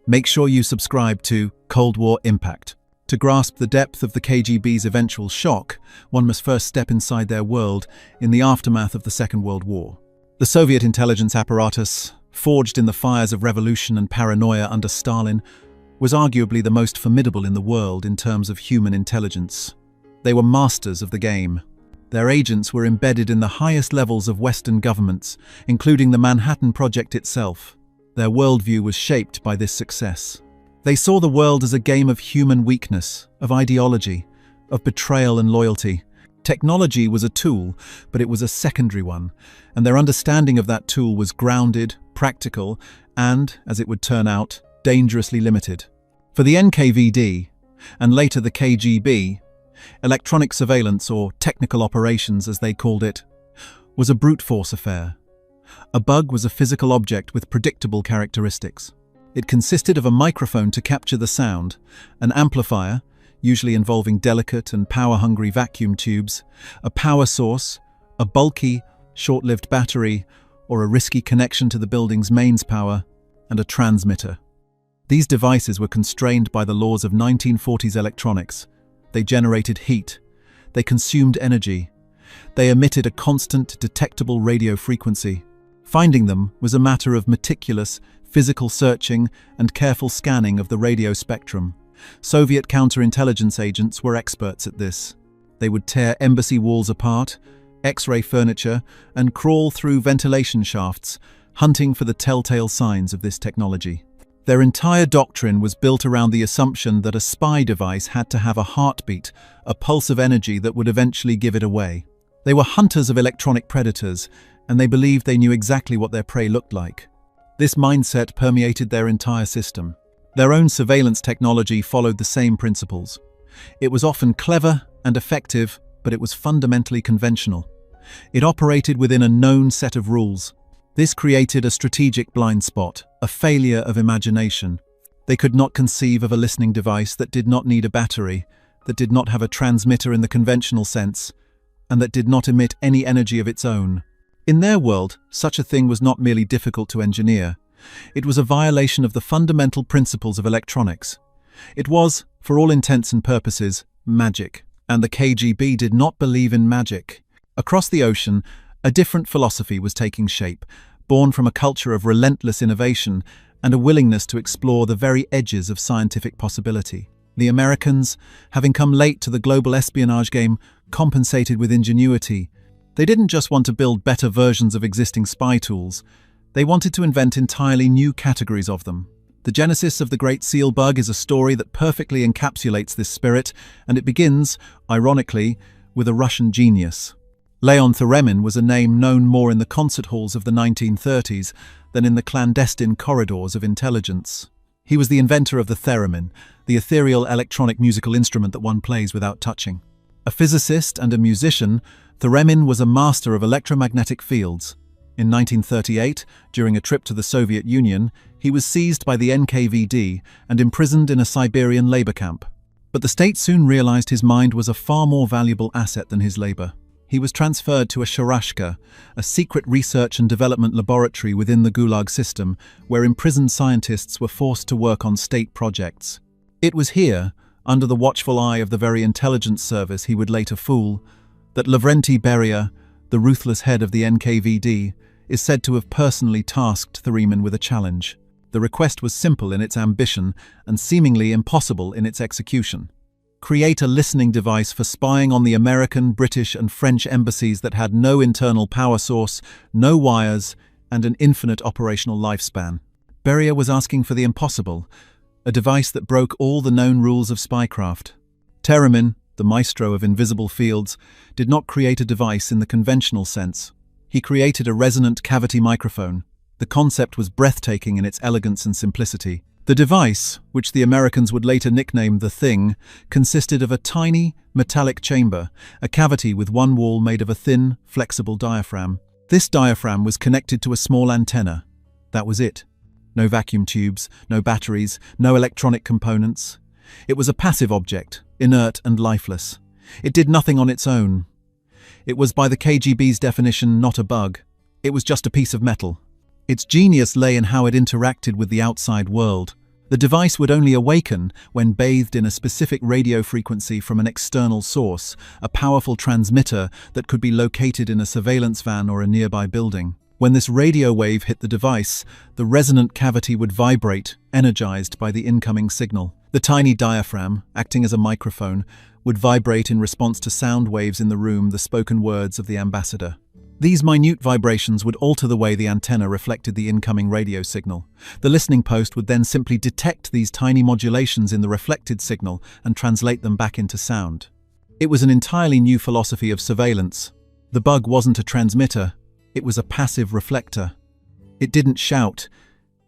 make sure you subscribe to Cold War Impact. To grasp the depth of the KGB's eventual shock, one must first step inside their world in the aftermath of the Second World War. The Soviet intelligence apparatus, forged in the fires of revolution and paranoia under Stalin, was arguably the most formidable in the world in terms of human intelligence. They were masters of the game. Their agents were embedded in the highest levels of Western governments, including the Manhattan Project itself. Their worldview was shaped by this success. They saw the world as a game of human weakness, of ideology, of betrayal and loyalty. Technology was a tool, but it was a secondary one, and their understanding of that tool was grounded, practical, and, as it would turn out, dangerously limited. For the NKVD, and later the KGB, electronic surveillance, or technical operations as they called it, was a brute force affair. A bug was a physical object with predictable characteristics. It consisted of a microphone to capture the sound, an amplifier, usually involving delicate and power-hungry vacuum tubes, a power source, a bulky, short-lived battery, or a risky connection to the building's mains power, and a transmitter. These devices were constrained by the laws of 1940s electronics. They generated heat. They consumed energy. They emitted a constant, detectable radio frequency. Finding them was a matter of meticulous, physical searching and careful scanning of the radio spectrum. Soviet counterintelligence agents were experts at this. They would tear embassy walls apart, X-ray furniture, and crawl through ventilation shafts, hunting for the telltale signs of this technology. Their entire doctrine was built around the assumption that a spy device had to have a heartbeat, a pulse of energy that would eventually give it away. They were hunters of electronic predators, and they believed they knew exactly what their prey looked like. This mindset permeated their entire system. Their own surveillance technology followed the same principles. It was often clever and effective, but it was fundamentally conventional. It operated within a known set of rules. This created a strategic blind spot, a failure of imagination. They could not conceive of a listening device that did not need a battery, that did not have a transmitter in the conventional sense, and that did not emit any energy of its own. In their world, such a thing was not merely difficult to engineer. It was a violation of the fundamental principles of electronics. It was, for all intents and purposes, magic, and the KGB did not believe in magic. Across the ocean, a different philosophy was taking shape, born from a culture of relentless innovation and a willingness to explore the very edges of scientific possibility. The Americans, having come late to the global espionage game, compensated with ingenuity. They didn't just want to build better versions of existing spy tools. They wanted to invent entirely new categories of them. The genesis of the Great Seal Bug is a story that perfectly encapsulates this spirit, and it begins, ironically, with a Russian genius. Leon Theremin was a name known more in the concert halls of the 1930s than in the clandestine corridors of intelligence. He was the inventor of the theremin, the ethereal electronic musical instrument that one plays without touching. A physicist and a musician, Theremin was a master of electromagnetic fields. In 1938, during a trip to the Soviet Union, he was seized by the NKVD and imprisoned in a Siberian labor camp. But the state soon realized his mind was a far more valuable asset than his labor. He was transferred to a Sharashka, a secret research and development laboratory within the Gulag system, where imprisoned scientists were forced to work on state projects. It was here, under the watchful eye of the very intelligence service he would later fool, that Lavrenti Beria, the ruthless head of the NKVD, is said to have personally tasked Theremin with a challenge. The request was simple in its ambition and seemingly impossible in its execution. Create a listening device for spying on the American, British and French embassies that had no internal power source, no wires, and an infinite operational lifespan. Beria was asking for the impossible, a device that broke all the known rules of spycraft. Theremin, the maestro of invisible fields, did not create a device in the conventional sense. He created a resonant cavity microphone. The concept was breathtaking in its elegance and simplicity. The device, which the Americans would later nickname the Thing, consisted of a tiny, metallic chamber, a cavity with one wall made of a thin, flexible diaphragm. This diaphragm was connected to a small antenna. That was it. No vacuum tubes, no batteries, no electronic components. It was a passive object, inert and lifeless. It did nothing on its own. It was, by the KGB's definition, not a bug. It was just a piece of metal. Its genius lay in how it interacted with the outside world. The device would only awaken when bathed in a specific radio frequency from an external source, a powerful transmitter that could be located in a surveillance van or a nearby building. When this radio wave hit the device, the resonant cavity would vibrate, energized by the incoming signal. The tiny diaphragm, acting as a microphone, would vibrate in response to sound waves in the room, the spoken words of the ambassador. These minute vibrations would alter the way the antenna reflected the incoming radio signal. The listening post would then simply detect these tiny modulations in the reflected signal and translate them back into sound. It was an entirely new philosophy of surveillance. The bug wasn't a transmitter, it was a passive reflector. It didn't shout,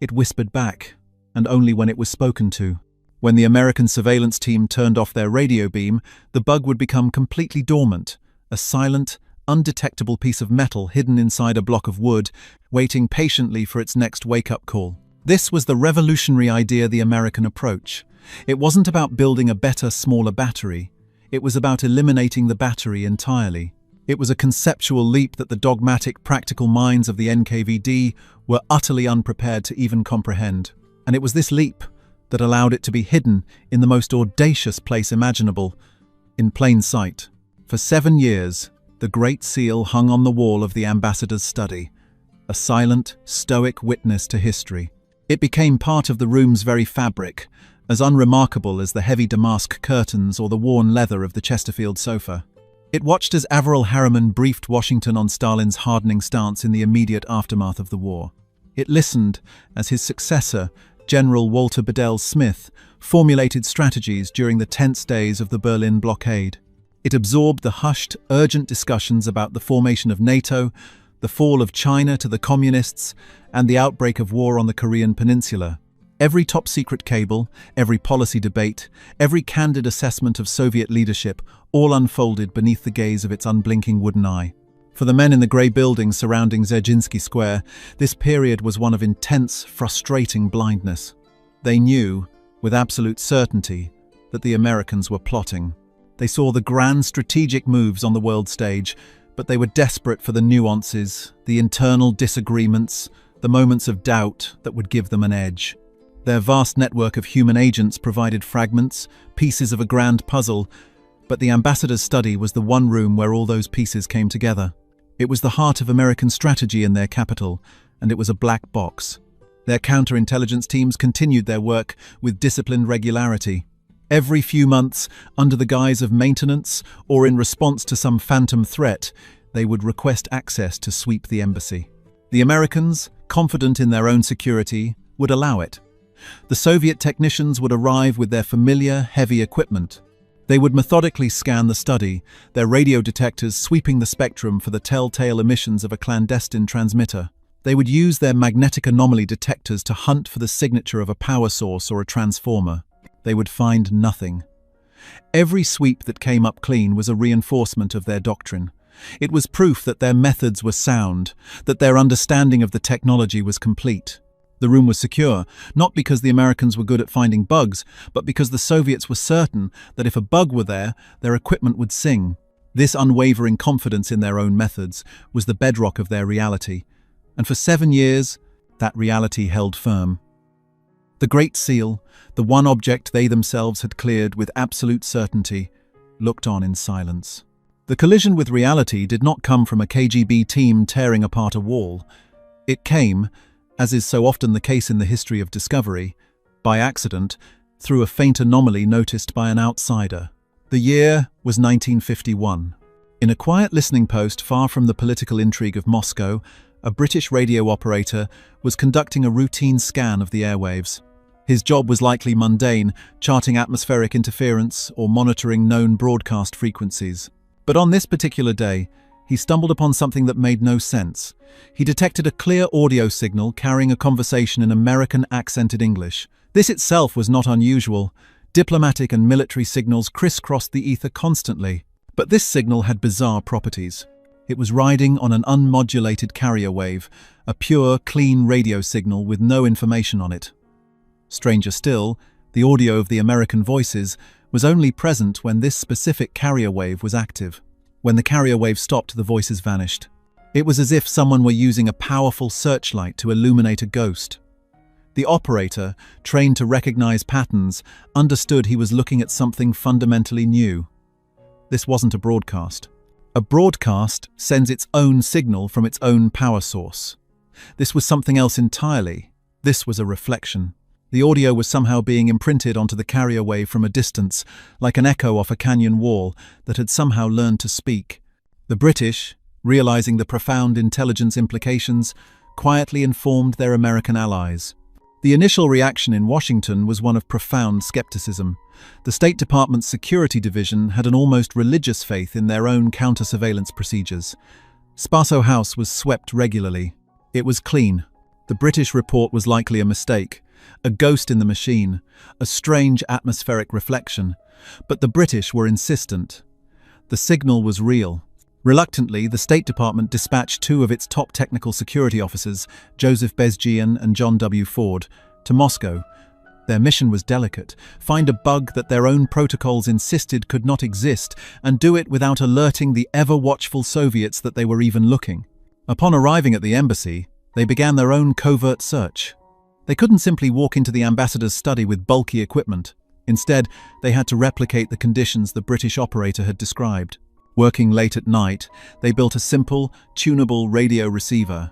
it whispered back, and only when it was spoken to. When the American surveillance team turned off their radio beam, the bug would become completely dormant, a silent, undetectable piece of metal hidden inside a block of wood, waiting patiently for its next wake-up call. This was the revolutionary idea, the American approach. It wasn't about building a better, smaller battery. It was about eliminating the battery entirely. It was a conceptual leap that the dogmatic, practical minds of the NKVD were utterly unprepared to even comprehend. And it was this leap that allowed it to be hidden in the most audacious place imaginable, in plain sight. For 7 years, the Great Seal hung on the wall of the ambassador's study, a silent, stoic witness to history. It became part of the room's very fabric, as unremarkable as the heavy damask curtains or the worn leather of the Chesterfield sofa. It watched as Averell Harriman briefed Washington on Stalin's hardening stance in the immediate aftermath of the war. It listened as his successor, General Walter Bedell Smith, formulated strategies during the tense days of the Berlin blockade. It absorbed the hushed, urgent discussions about the formation of NATO, the fall of China to the communists, and the outbreak of war on the Korean peninsula. Every top-secret cable, every policy debate, every candid assessment of Soviet leadership, all unfolded beneath the gaze of its unblinking wooden eye. For the men in the grey buildings surrounding Dzerzhinsky Square, this period was one of intense, frustrating blindness. They knew, with absolute certainty, that the Americans were plotting. They saw the grand strategic moves on the world stage, but they were desperate for the nuances, the internal disagreements, the moments of doubt that would give them an edge. Their vast network of human agents provided fragments, pieces of a grand puzzle, but the ambassador's study was the one room where all those pieces came together. It was the heart of American strategy in their capital, and it was a black box. Their counterintelligence teams continued their work with disciplined regularity. Every few months, under the guise of maintenance or in response to some phantom threat, they would request access to sweep the embassy. The Americans, confident in their own security, would allow it. The Soviet technicians would arrive with their familiar, heavy equipment. They would methodically scan the study, their radio detectors sweeping the spectrum for the telltale emissions of a clandestine transmitter. They would use their magnetic anomaly detectors to hunt for the signature of a power source or a transformer. They would find nothing. Every sweep that came up clean was a reinforcement of their doctrine. It was proof that their methods were sound, that their understanding of the technology was complete. The room was secure, not because the Americans were good at finding bugs, but because the Soviets were certain that if a bug were there, their equipment would sing. This unwavering confidence in their own methods was the bedrock of their reality, and for 7 years, that reality held firm. The Great Seal, the one object they themselves had cleared with absolute certainty, looked on in silence. The collision with reality did not come from a KGB team tearing apart a wall. It came, as is so often the case in the history of discovery, by accident, through a faint anomaly noticed by an outsider. The year was 1951. In a quiet listening post far from the political intrigue of Moscow, a British radio operator was conducting a routine scan of the airwaves. His job was likely mundane, charting atmospheric interference or monitoring known broadcast frequencies. But on this particular day, he stumbled upon something that made no sense. He detected a clear audio signal carrying a conversation in American accented English. This itself was not unusual. Diplomatic and military signals crisscrossed the ether constantly. But this signal had bizarre properties. It was riding on an unmodulated carrier wave, a pure, clean radio signal with no information on it. Stranger still, the audio of the American voices was only present when this specific carrier wave was active. When the carrier wave stopped, the voices vanished. It was as if someone were using a powerful searchlight to illuminate a ghost. The operator, trained to recognize patterns, understood he was looking at something fundamentally new. This wasn't a broadcast. A broadcast sends its own signal from its own power source. This was something else entirely. This was a reflection. The audio was somehow being imprinted onto the carrier wave from a distance, like an echo off a canyon wall that had somehow learned to speak. The British, realizing the profound intelligence implications, quietly informed their American allies. The initial reaction in Washington was one of profound skepticism. The State Department's Security Division had an almost religious faith in their own counter-surveillance procedures. Spaso House was swept regularly. It was clean. The British report was likely a mistake, a ghost in the machine, a strange atmospheric reflection. But the British were insistent. The signal was real. Reluctantly, the State Department dispatched 2 of its top technical security officers, Joseph Bezgian and John W. Ford, to Moscow. Their mission was delicate: find a bug that their own protocols insisted could not exist, and do it without alerting the ever-watchful Soviets that they were even looking. Upon arriving at the embassy, they began their own covert search. They couldn't simply walk into the ambassador's study with bulky equipment. Instead, they had to replicate the conditions the British operator had described. Working late at night, they built a simple, tunable radio receiver.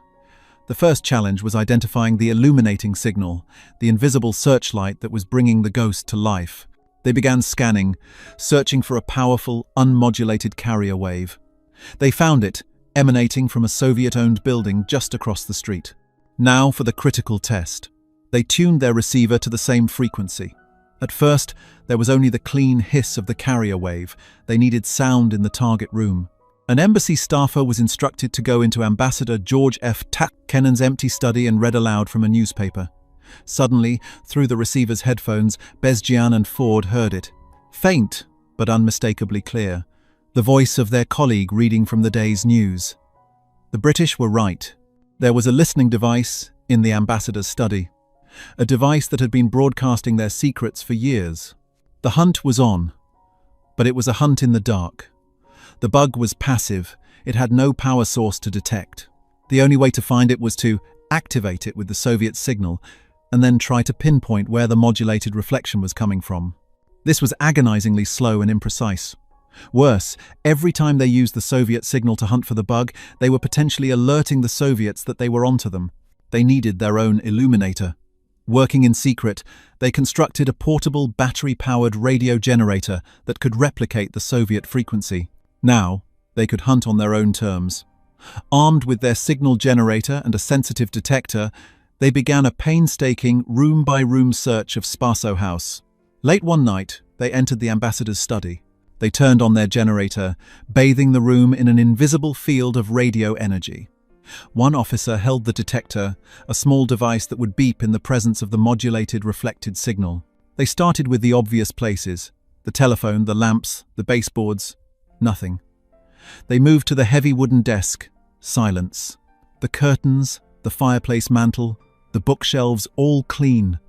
The first challenge was identifying the illuminating signal, the invisible searchlight that was bringing the ghost to life. They began scanning, searching for a powerful, unmodulated carrier wave. They found it, emanating from a Soviet-owned building just across the street. Now for the critical test. They tuned their receiver to the same frequency. At first, there was only the clean hiss of the carrier wave. They needed sound in the target room. An embassy staffer was instructed to go into Ambassador George F. Kennan's empty study and read aloud from a newspaper. Suddenly, through the receiver's headphones, Bezgian and Ford heard it. Faint, but unmistakably clear. The voice of their colleague reading from the day's news. The British were right. There was a listening device in the ambassador's study. A device that had been broadcasting their secrets for years. The hunt was on, but it was a hunt in the dark. The bug was passive. It had no power source to detect. The only way to find it was to activate it with the Soviet signal and then try to pinpoint where the modulated reflection was coming from. This was agonizingly slow and imprecise. Worse, every time they used the Soviet signal to hunt for the bug, they were potentially alerting the Soviets that they were onto them. They needed their own illuminator. Working in secret, they constructed a portable battery-powered radio generator that could replicate the Soviet frequency. Now, they could hunt on their own terms. Armed with their signal generator and a sensitive detector, They began a painstaking room-by-room search of Spaso House. Late one night, they entered the ambassador's study. They turned on their generator, bathing the room in an invisible field of radio energy. One officer held the detector, a small device that would beep in the presence of the modulated reflected signal. They started with the obvious places: the telephone, the lamps, the baseboards. Nothing. They moved to the heavy wooden desk. Silence. The curtains, the fireplace mantel, the bookshelves, all clean.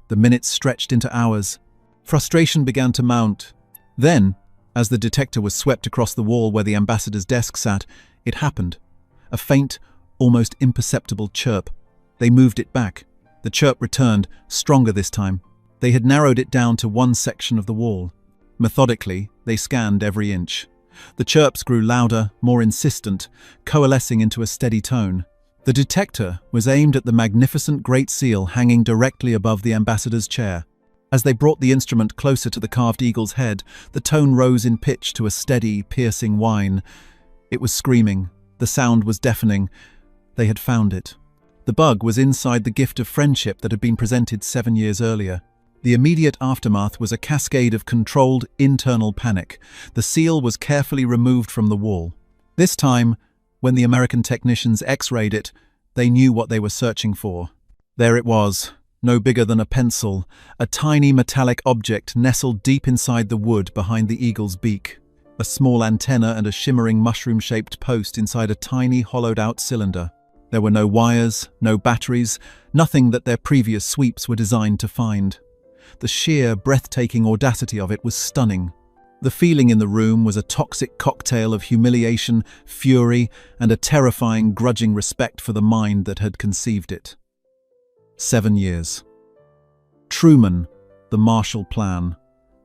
The minutes stretched into hours. Frustration began to mount. Then, as the detector was swept across the wall where the ambassador's desk sat, it happened. A faint, almost imperceptible chirp. They moved it back. The chirp returned, stronger this time. They had narrowed it down to one section of the wall. Methodically, they scanned every inch. The chirps grew louder, more insistent, coalescing into a steady tone. The detector was aimed at the magnificent Great Seal hanging directly above the ambassador's chair. As they brought the instrument closer to the carved eagle's head, the tone rose in pitch to a steady, piercing whine. It was screaming. The sound was deafening. They had found it. The bug was inside the gift of friendship that had been presented 7 years earlier. The immediate aftermath was a cascade of controlled internal panic. The seal was carefully removed from the wall. This time, when the American technicians X-rayed it, they knew what they were searching for. There it was, no bigger than a pencil, a tiny metallic object nestled deep inside the wood behind the eagle's beak. A small antenna and a shimmering mushroom-shaped post inside a tiny hollowed-out cylinder. There were no wires, no batteries, nothing that their previous sweeps were designed to find. The sheer, breathtaking audacity of it was stunning. The feeling in the room was a toxic cocktail of humiliation, fury, and a terrifying, grudging respect for the mind that had conceived it. 7 years. Truman, the Marshall Plan,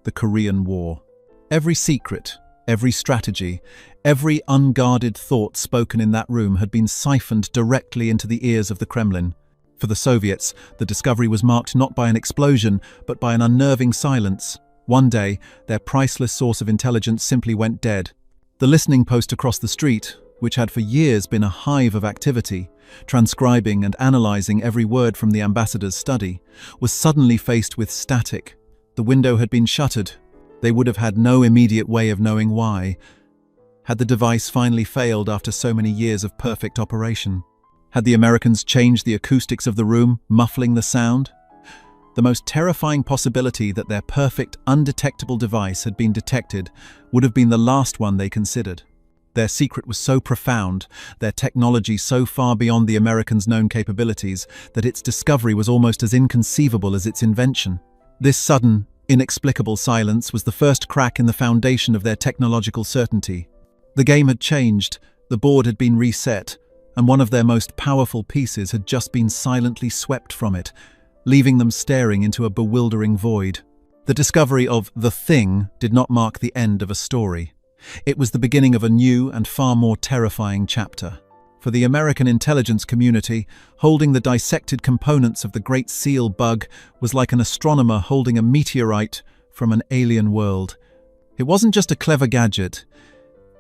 the Korean War. Every secret, every strategy, every unguarded thought spoken in that room had been siphoned directly into the ears of the Kremlin. For the Soviets, the discovery was marked not by an explosion, but by an unnerving silence. One day, their priceless source of intelligence simply went dead. The listening post across the street, which had for years been a hive of activity, transcribing and analyzing every word from the ambassador's study, was suddenly faced with static. The window had been shuttered. They would have had no immediate way of knowing why. Had the device finally failed after so many years of perfect operation? Had the Americans changed the acoustics of the room, muffling the sound? The most terrifying possibility that their perfect, undetectable device had been detected would have been the last one they considered. Their secret was so profound, their technology so far beyond the Americans' known capabilities, that its discovery was almost as inconceivable as its invention. This sudden, inexplicable silence was the first crack in the foundation of their technological certainty. The game had changed, the board had been reset, and one of their most powerful pieces had just been silently swept from it, leaving them staring into a bewildering void. The discovery of the Thing did not mark the end of a story. It was the beginning of a new and far more terrifying chapter. For the American intelligence community, holding the dissected components of the Great Seal bug was like an astronomer holding a meteorite from an alien world. It wasn't just a clever gadget.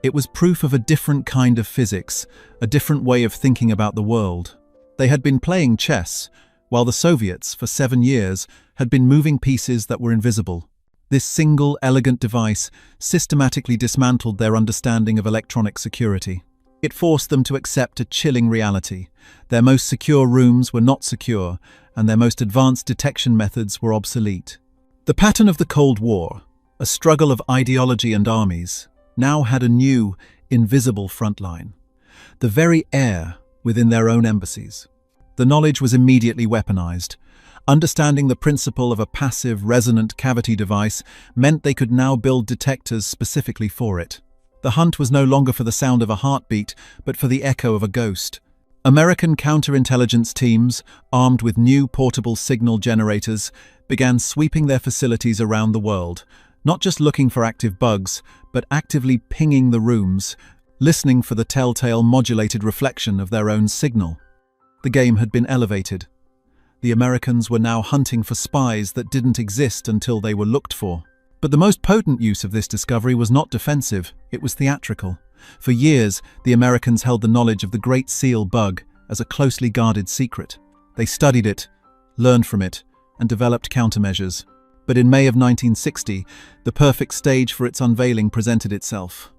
It was proof of a different kind of physics, a different way of thinking about the world. They had been playing chess, while the Soviets, for 7 years, had been moving pieces that were invisible. This single, elegant device systematically dismantled their understanding of electronic security. It forced them to accept a chilling reality. Their most secure rooms were not secure, and their most advanced detection methods were obsolete. The pattern of the Cold War, a struggle of ideology and armies, now had a new, invisible front line. The very air within their own embassies. The knowledge was immediately weaponized. Understanding the principle of a passive, resonant cavity device meant they could now build detectors specifically for it. The hunt was no longer for the sound of a heartbeat, but for the echo of a ghost. American counterintelligence teams, armed with new portable signal generators, began sweeping their facilities around the world, not just looking for active bugs, but actively pinging the rooms, listening for the telltale modulated reflection of their own signal. The game had been elevated. The Americans were now hunting for spies that didn't exist until they were looked for. But the most potent use of this discovery was not defensive, it was theatrical. For years, the Americans held the knowledge of the Great Seal bug as a closely guarded secret. They studied it, learned from it, and developed countermeasures. But in May of 1960, the perfect stage for its unveiling presented itself.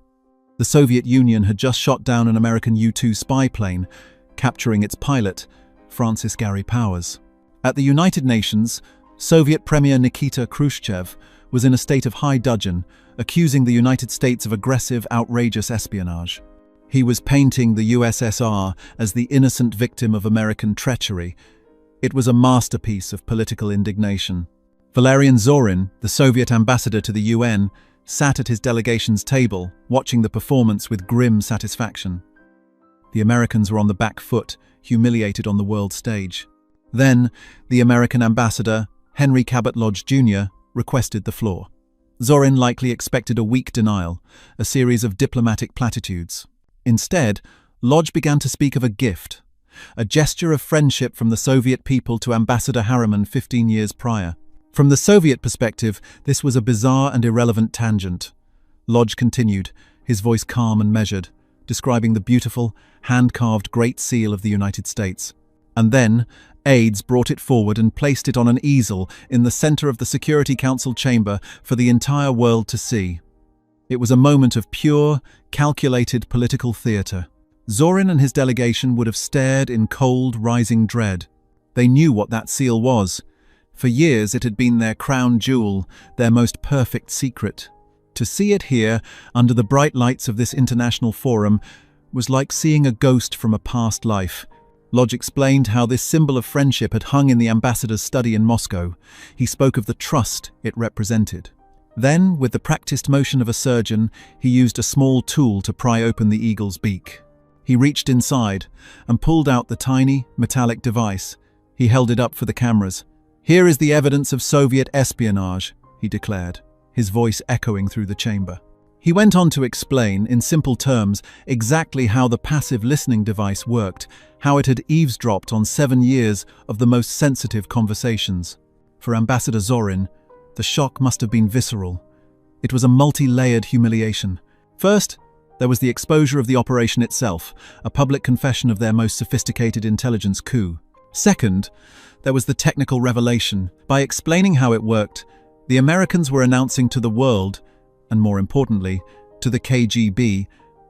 The Soviet Union had just shot down an American U-2 spy plane, capturing its pilot, Francis Gary Powers. At the United Nations, Soviet Premier Nikita Khrushchev was in a state of high dudgeon, accusing the United States of aggressive, outrageous espionage. He was painting the USSR as the innocent victim of American treachery. It was a masterpiece of political indignation. Valerian Zorin, the Soviet ambassador to the UN, sat at his delegation's table, watching the performance with grim satisfaction. The Americans were on the back foot, humiliated on the world stage. Then, the American ambassador, Henry Cabot Lodge Jr., requested the floor. Zorin likely expected a weak denial, a series of diplomatic platitudes. Instead, Lodge began to speak of a gift, a gesture of friendship from the Soviet people to Ambassador Harriman 15 years prior. From the Soviet perspective, this was a bizarre and irrelevant tangent. Lodge continued, his voice calm and measured, describing the beautiful, hand-carved Great Seal of the United States. And then, aides brought it forward and placed it on an easel in the center of the Security Council chamber for the entire world to see. It was a moment of pure, calculated political theater. Zorin and his delegation would have stared in cold, rising dread. They knew what that seal was. For years it had been their crown jewel, their most perfect secret. To see it here, under the bright lights of this international forum, was like seeing a ghost from a past life. Lodge explained how this symbol of friendship had hung in the ambassador's study in Moscow. He spoke of the trust it represented. Then, with the practiced motion of a surgeon, he used a small tool to pry open the eagle's beak. He reached inside and pulled out the tiny, metallic device. He held it up for the cameras. "Here is the evidence of Soviet espionage," he declared, his voice echoing through the chamber. He went on to explain, in simple terms, exactly how the passive listening device worked, how it had eavesdropped on 7 years of the most sensitive conversations. For Ambassador Zorin, the shock must have been visceral. It was a multi-layered humiliation. First, there was the exposure of the operation itself, a public confession of their most sophisticated intelligence coup. Second, there was the technical revelation. By explaining how it worked, the Americans were announcing to the world, and more importantly, to the KGB,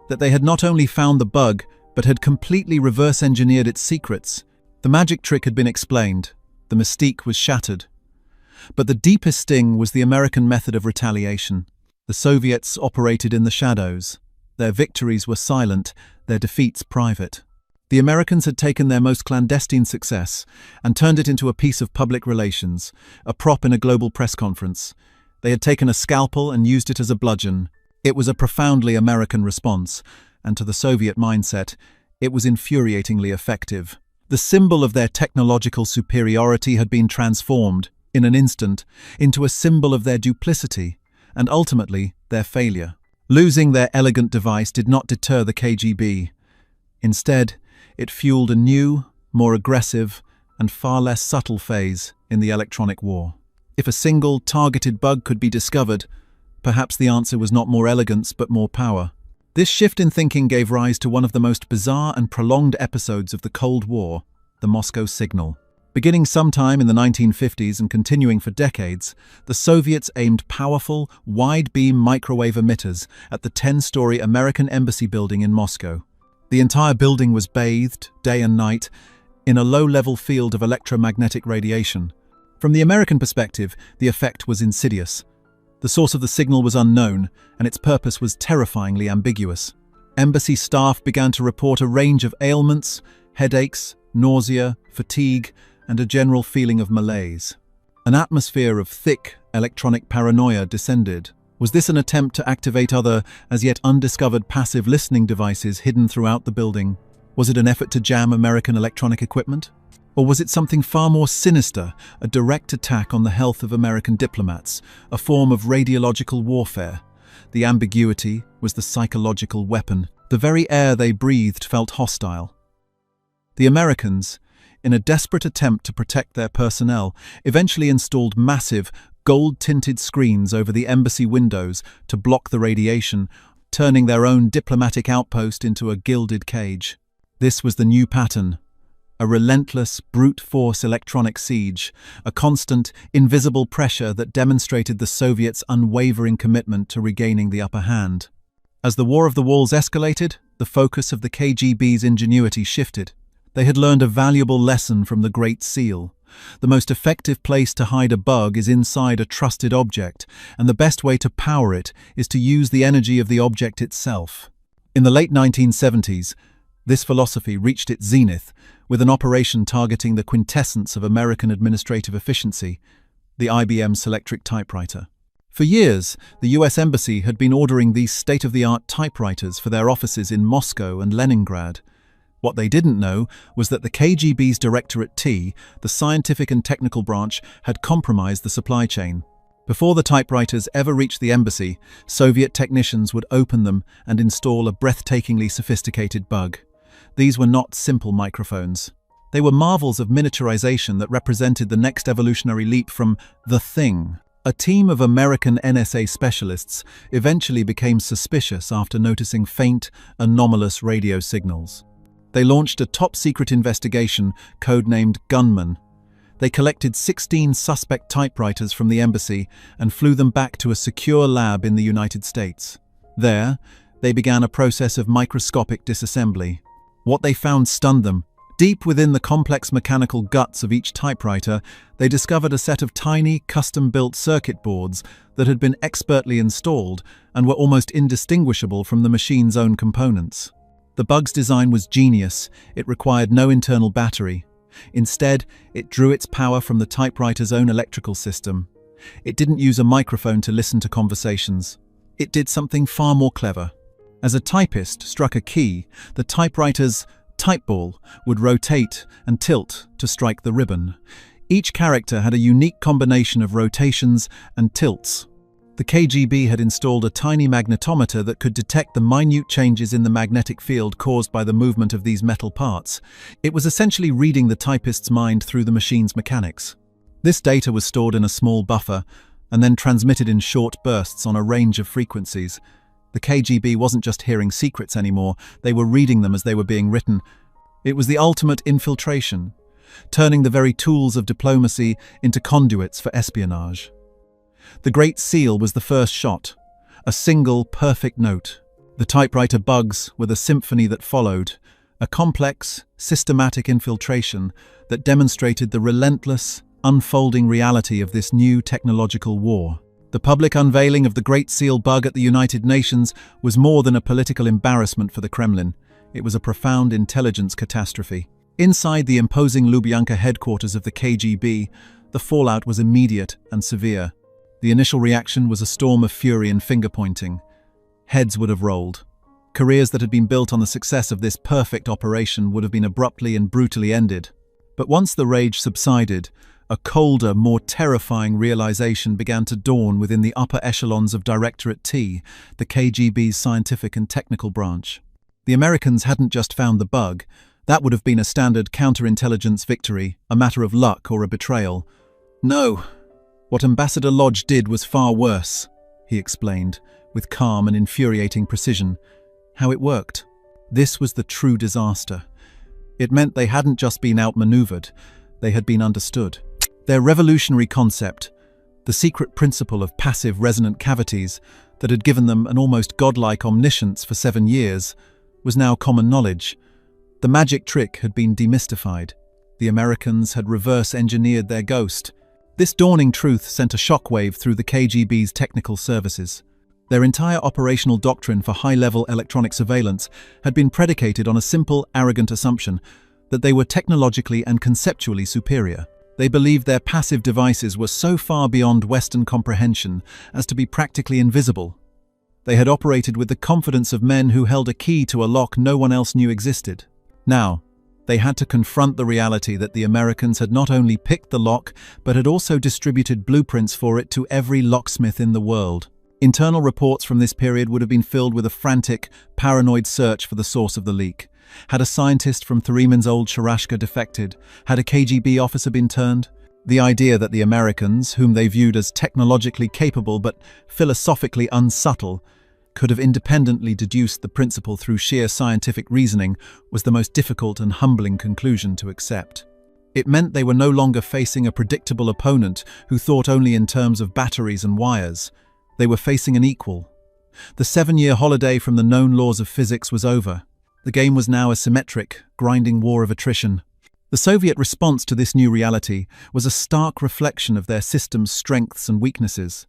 that they had not only found the bug, but had completely reverse-engineered its secrets. The magic trick had been explained. The mystique was shattered. But the deepest sting was the American method of retaliation. The Soviets operated in the shadows. Their victories were silent, their defeats private. The Americans had taken their most clandestine success and turned it into a piece of public relations, a prop in a global press conference. They had taken a scalpel and used it as a bludgeon. It was a profoundly American response, and to the Soviet mindset, it was infuriatingly effective. The symbol of their technological superiority had been transformed, in an instant, into a symbol of their duplicity, and ultimately, their failure. Losing their elegant device did not deter the KGB. Instead, it fueled a new, more aggressive, and far less subtle phase in the electronic war. If a single, targeted bug could be discovered, perhaps the answer was not more elegance but more power. This shift in thinking gave rise to one of the most bizarre and prolonged episodes of the Cold War, the Moscow Signal. Beginning sometime in the 1950s and continuing for decades, the Soviets aimed powerful, wide-beam microwave emitters at the 10-story American embassy building in Moscow. The entire building was bathed, day and night, in a low-level field of electromagnetic radiation. From the American perspective, the effect was insidious. The source of the signal was unknown, and its purpose was terrifyingly ambiguous. Embassy staff began to report a range of ailments, headaches, nausea, fatigue, and a general feeling of malaise. An atmosphere of thick, electronic paranoia descended. Was this an attempt to activate other, as yet undiscovered passive listening devices hidden throughout the building? Was it an effort to jam American electronic equipment? Or was it something far more sinister, a direct attack on the health of American diplomats, a form of radiological warfare? The ambiguity was the psychological weapon. The very air they breathed felt hostile. The Americans, in a desperate attempt to protect their personnel, eventually installed massive, gold-tinted screens over the embassy windows to block the radiation, turning their own diplomatic outpost into a gilded cage. This was the new pattern. A relentless, brute-force electronic siege, a constant, invisible pressure that demonstrated the Soviets' unwavering commitment to regaining the upper hand. As the War of the Walls escalated, the focus of the KGB's ingenuity shifted. They had learned a valuable lesson from the Great Seal. The most effective place to hide a bug is inside a trusted object, and the best way to power it is to use the energy of the object itself. In the late 1970s, this philosophy reached its zenith with an operation targeting the quintessence of American administrative efficiency, the IBM Selectric typewriter. For years, the US Embassy had been ordering these state-of-the-art typewriters for their offices in Moscow and Leningrad. What they didn't know was that the KGB's Directorate T, the scientific and technical branch, had compromised the supply chain. Before the typewriters ever reached the embassy, Soviet technicians would open them and install a breathtakingly sophisticated bug. These were not simple microphones. They were marvels of miniaturization that represented the next evolutionary leap from the thing. A team of American NSA specialists eventually became suspicious after noticing faint, anomalous radio signals. They launched a top-secret investigation codenamed Gunman. They collected 16 suspect typewriters from the embassy and flew them back to a secure lab in the United States. There, they began a process of microscopic disassembly. What they found stunned them. Deep within the complex mechanical guts of each typewriter, they discovered a set of tiny, custom-built circuit boards that had been expertly installed and were almost indistinguishable from the machine's own components. The bug's design was genius. It required no internal battery. Instead, it drew its power from the typewriter's own electrical system. It didn't use a microphone to listen to conversations. It did something far more clever. As a typist struck a key, the typewriter's typeball would rotate and tilt to strike the ribbon. Each character had a unique combination of rotations and tilts. The KGB had installed a tiny magnetometer that could detect the minute changes in the magnetic field caused by the movement of these metal parts. It was essentially reading the typist's mind through the machine's mechanics. This data was stored in a small buffer and then transmitted in short bursts on a range of frequencies. The KGB wasn't just hearing secrets anymore, they were reading them as they were being written. It was the ultimate infiltration, turning the very tools of diplomacy into conduits for espionage. The Great Seal was the first shot, a single, perfect note. The typewriter bugs were the symphony that followed, a complex, systematic infiltration that demonstrated the relentless, unfolding reality of this new technological war. The public unveiling of the Great Seal bug at the United Nations was more than a political embarrassment for the Kremlin. It was a profound intelligence catastrophe. Inside the imposing Lubyanka headquarters of the KGB, the fallout was immediate and severe. The initial reaction was a storm of fury and finger-pointing. Heads would have rolled. Careers that had been built on the success of this perfect operation would have been abruptly and brutally ended. But once the rage subsided, a colder, more terrifying realization began to dawn within the upper echelons of Directorate T, the KGB's scientific and technical branch. The Americans hadn't just found the bug. That would have been a standard counterintelligence victory, a matter of luck or a betrayal. No. What Ambassador Lodge did was far worse, he explained, with calm and infuriating precision. How it worked. This was the true disaster. It meant they hadn't just been outmaneuvered, they had been understood. Their revolutionary concept, the secret principle of passive resonant cavities that had given them an almost godlike omniscience for 7 years, was now common knowledge. The magic trick had been demystified. The Americans had reverse-engineered their ghost. This dawning truth sent a shockwave through the KGB's technical services. Their entire operational doctrine for high-level electronic surveillance had been predicated on a simple, arrogant assumption that they were technologically and conceptually superior. They believed their passive devices were so far beyond Western comprehension as to be practically invisible. They had operated with the confidence of men who held a key to a lock no one else knew existed. Now, they had to confront the reality that the Americans had not only picked the lock, but had also distributed blueprints for it to every locksmith in the world. Internal reports from this period would have been filled with a frantic, paranoid search for the source of the leak. Had a scientist from Thuriman's old Sharashka defected? Had a KGB officer been turned? The idea that the Americans, whom they viewed as technologically capable but philosophically unsubtle, could have independently deduced the principle through sheer scientific reasoning was the most difficult and humbling conclusion to accept. It meant they were no longer facing a predictable opponent who thought only in terms of batteries and wires. They were facing an equal. The 7-year holiday from the known laws of physics was over. The game was now a symmetric, grinding war of attrition. The Soviet response to this new reality was a stark reflection of their system's strengths and weaknesses.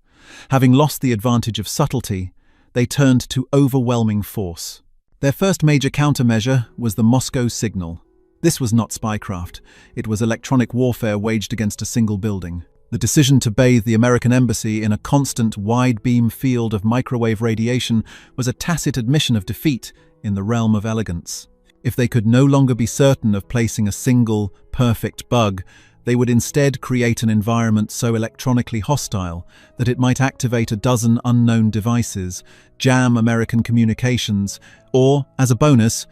Having lost the advantage of subtlety, they turned to overwhelming force. Their first major countermeasure was the Moscow signal. This was not spycraft. It was electronic warfare waged against a single building. The decision to bathe the American embassy in a constant wide-beam field of microwave radiation was a tacit admission of defeat in the realm of elegance. If they could no longer be certain of placing a single, perfect bug, they would instead create an environment so electronically hostile that it might activate a dozen unknown devices, jam American communications, or, as a bonus,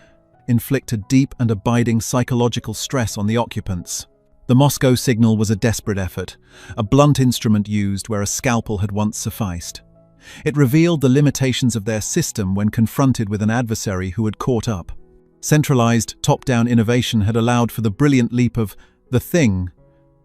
inflict a deep and abiding psychological stress on the occupants. The Moscow signal was a desperate effort, a blunt instrument used where a scalpel had once sufficed. It revealed the limitations of their system when confronted with an adversary who had caught up. Centralized, top-down innovation had allowed for the brilliant leap of the thing,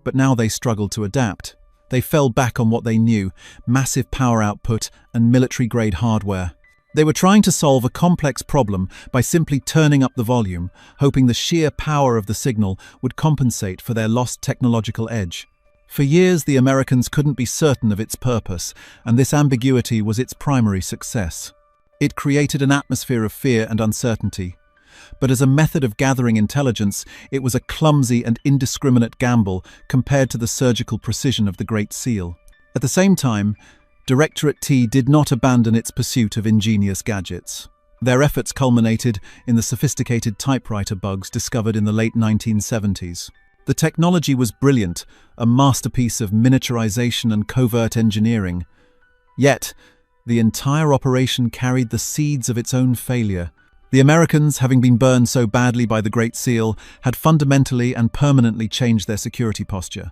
but now they struggled to adapt. They fell back on what they knew: massive power output and military-grade hardware. They were trying to solve a complex problem by simply turning up the volume, hoping the sheer power of the signal would compensate for their lost technological edge. For years, the Americans couldn't be certain of its purpose, and this ambiguity was its primary success. It created an atmosphere of fear and uncertainty. But as a method of gathering intelligence, it was a clumsy and indiscriminate gamble compared to the surgical precision of the Great Seal. At the same time, Directorate T did not abandon its pursuit of ingenious gadgets. Their efforts culminated in the sophisticated typewriter bugs discovered in the late 1970s. The technology was brilliant, a masterpiece of miniaturization and covert engineering. Yet, the entire operation carried the seeds of its own failure. The Americans, having been burned so badly by the Great Seal, had fundamentally and permanently changed their security posture.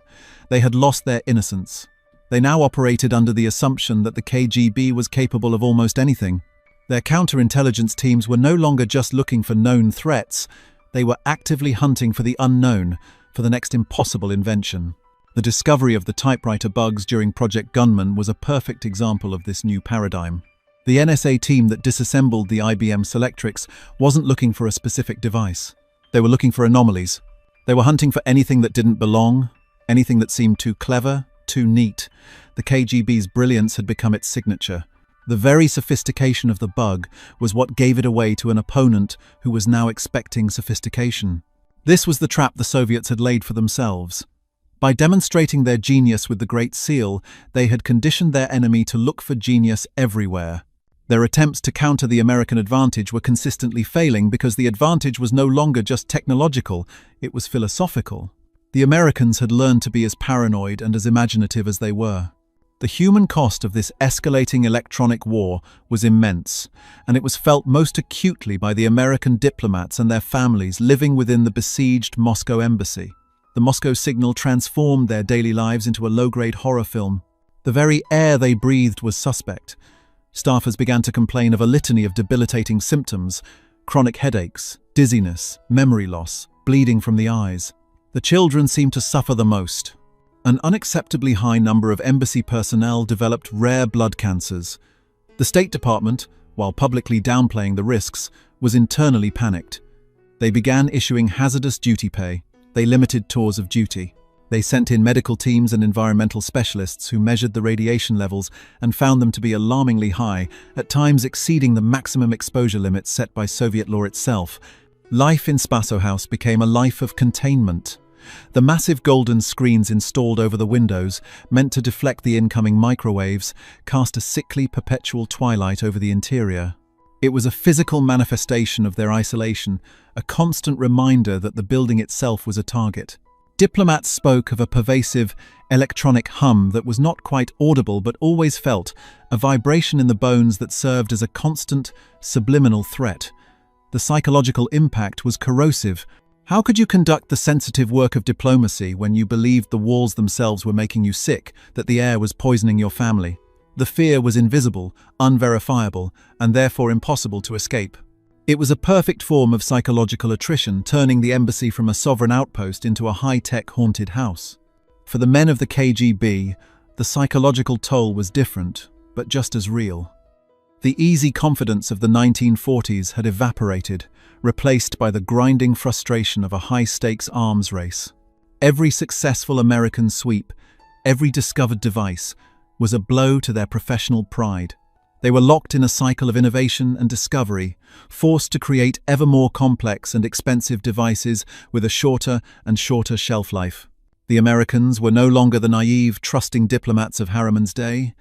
They had lost their innocence. They now operated under the assumption that the KGB was capable of almost anything. Their counterintelligence teams were no longer just looking for known threats. They were actively hunting for the unknown, for the next impossible invention. The discovery of the typewriter bugs during Project Gunman was a perfect example of this new paradigm. The NSA team that disassembled the IBM Selectrix wasn't looking for a specific device. They were looking for anomalies. They were hunting for anything that didn't belong, anything that seemed too clever, too neat. The KGB's brilliance had become its signature. The very sophistication of the bug was what gave it away to an opponent who was now expecting sophistication. This was the trap the Soviets had laid for themselves. By demonstrating their genius with the Great Seal, they had conditioned their enemy to look for genius everywhere. Their attempts to counter the American advantage were consistently failing because the advantage was no longer just technological, it was philosophical. The Americans had learned to be as paranoid and as imaginative as they were. The human cost of this escalating electronic war was immense, and it was felt most acutely by the American diplomats and their families living within the besieged Moscow embassy. The Moscow signal transformed their daily lives into a low-grade horror film. The very air they breathed was suspect. Staffers began to complain of a litany of debilitating symptoms: chronic headaches, dizziness, memory loss, bleeding from the eyes. The children seemed to suffer the most. An unacceptably high number of embassy personnel developed rare blood cancers. The State Department, while publicly downplaying the risks, was internally panicked. They began issuing hazardous duty pay. They limited tours of duty. They sent in medical teams and environmental specialists who measured the radiation levels and found them to be alarmingly high, at times exceeding the maximum exposure limits set by Soviet law itself. Life in Spaso House became a life of containment. The massive golden screens installed over the windows, meant to deflect the incoming microwaves, cast a sickly, perpetual twilight over the interior. It was a physical manifestation of their isolation, a constant reminder that the building itself was a target. Diplomats spoke of a pervasive, electronic hum that was not quite audible but always felt, a vibration in the bones that served as a constant, subliminal threat. The psychological impact was corrosive. How could you conduct the sensitive work of diplomacy when you believed the walls themselves were making you sick, that the air was poisoning your family? The fear was invisible, unverifiable, and therefore impossible to escape. It was a perfect form of psychological attrition, turning the embassy from a sovereign outpost into a high-tech haunted house. For the men of the KGB, the psychological toll was different, but just as real. The easy confidence of the 1940s had evaporated, replaced by the grinding frustration of a high-stakes arms race. Every successful American sweep, every discovered device, was a blow to their professional pride. They were locked in a cycle of innovation and discovery, forced to create ever more complex and expensive devices with a shorter and shorter shelf life. The Americans were no longer the naive, trusting diplomats of Harriman's day.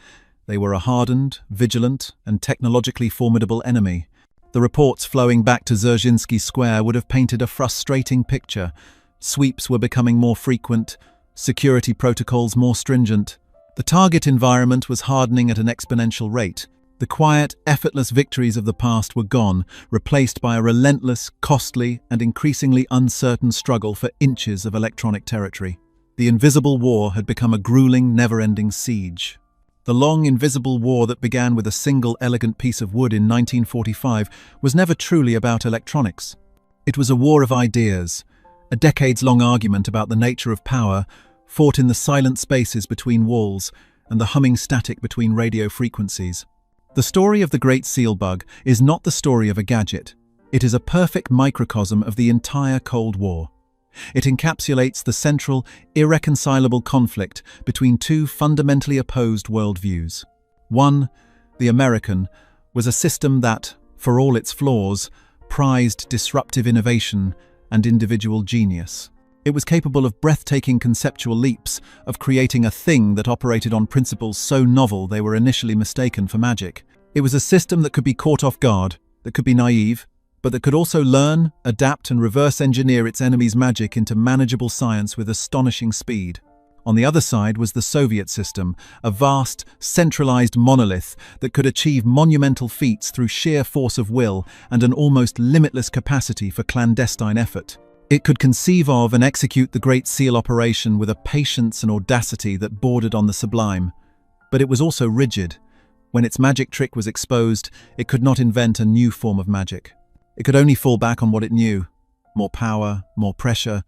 They were a hardened, vigilant, and technologically formidable enemy. The reports flowing back to Dzerzhinsky Square would have painted a frustrating picture. Sweeps were becoming more frequent, security protocols more stringent. The target environment was hardening at an exponential rate. The quiet, effortless victories of the past were gone, replaced by a relentless, costly, and increasingly uncertain struggle for inches of electronic territory. The invisible war had become a grueling, never-ending siege. The long, invisible war that began with a single elegant piece of wood in 1945 was never truly about electronics. It was a war of ideas, a decades-long argument about the nature of power, fought in the silent spaces between walls and the humming static between radio frequencies. The story of the Great Seal Bug is not the story of a gadget. It is a perfect microcosm of the entire Cold War. It encapsulates the central, irreconcilable conflict between two fundamentally opposed worldviews. One, the American, was a system that, for all its flaws, prized disruptive innovation and individual genius. It was capable of breathtaking conceptual leaps, of creating a thing that operated on principles so novel they were initially mistaken for magic. It was a system that could be caught off guard, that could be naive, but that could also learn, adapt, and reverse engineer its enemy's magic into manageable science with astonishing speed. On the other side was the Soviet system, a vast, centralized monolith that could achieve monumental feats through sheer force of will and an almost limitless capacity for clandestine effort. It could conceive of and execute the Great Seal operation with a patience and audacity that bordered on the sublime. But it was also rigid. When its magic trick was exposed, it could not invent a new form of magic. It could only fall back on what it knew: more power, more pressure,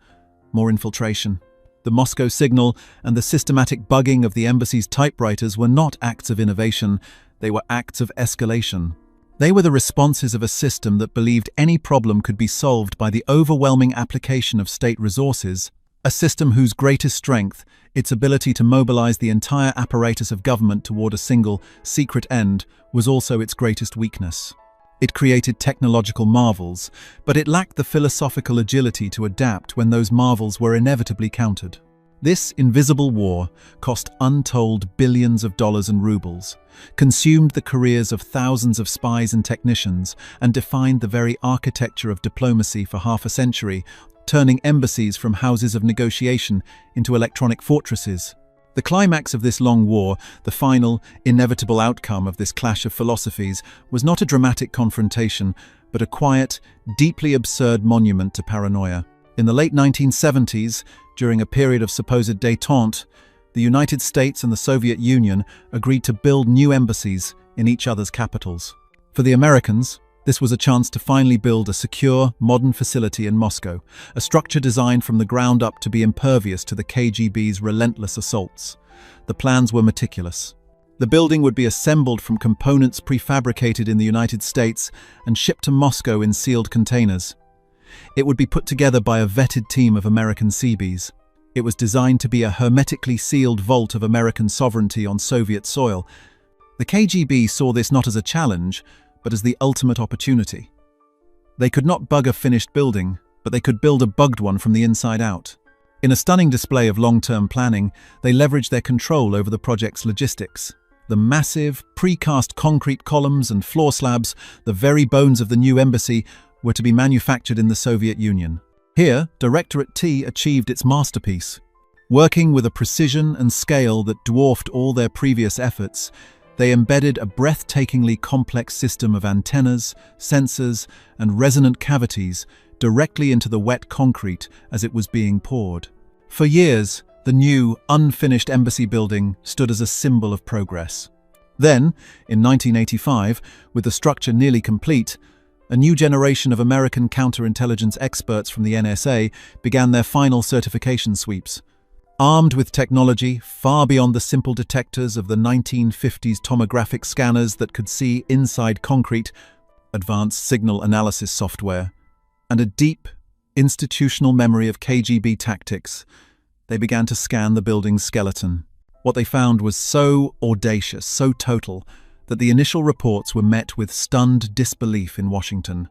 more infiltration. The Moscow signal and the systematic bugging of the embassy's typewriters were not acts of innovation, they were acts of escalation. They were the responses of a system that believed any problem could be solved by the overwhelming application of state resources, a system whose greatest strength, its ability to mobilize the entire apparatus of government toward a single, secret end, was also its greatest weakness. It created technological marvels, but it lacked the philosophical agility to adapt when those marvels were inevitably countered. This invisible war cost untold billions of dollars and rubles, consumed the careers of thousands of spies and technicians, and defined the very architecture of diplomacy for half a century, turning embassies from houses of negotiation into electronic fortresses. The climax of this long war, the final, inevitable outcome of this clash of philosophies, was not a dramatic confrontation, but a quiet, deeply absurd monument to paranoia. In the late 1970s, during a period of supposed détente, the United States and the Soviet Union agreed to build new embassies in each other's capitals. For the Americans, this was a chance to finally build a secure, modern facility in Moscow, a structure designed from the ground up to be impervious to the KGB's relentless assaults. The plans were meticulous. The building would be assembled from components prefabricated in the United States and shipped to Moscow in sealed containers. It would be put together by a vetted team of American Seabees. It was designed to be a hermetically sealed vault of American sovereignty on Soviet soil. The KGB saw this not as a challenge, but as the ultimate opportunity. They could not bug a finished building, but they could build a bugged one from the inside out. In a stunning display of long-term planning, they leveraged their control over the project's logistics. The massive, precast concrete columns and floor slabs, the very bones of the new embassy, were to be manufactured in the Soviet Union. Here, Directorate T achieved its masterpiece. Working with a precision and scale that dwarfed all their previous efforts, they embedded a breathtakingly complex system of antennas, sensors, and resonant cavities directly into the wet concrete as it was being poured. For years, the new, unfinished embassy building stood as a symbol of progress. Then, in 1985, with the structure nearly complete, a new generation of American counterintelligence experts from the NSA began their final certification sweeps. Armed with technology far beyond the simple detectors of the 1950s tomographic scanners that could see inside concrete, advanced signal analysis software, and a deep, institutional memory of KGB tactics, they began to scan the building's skeleton. What they found was so audacious, so total, that the initial reports were met with stunned disbelief in Washington.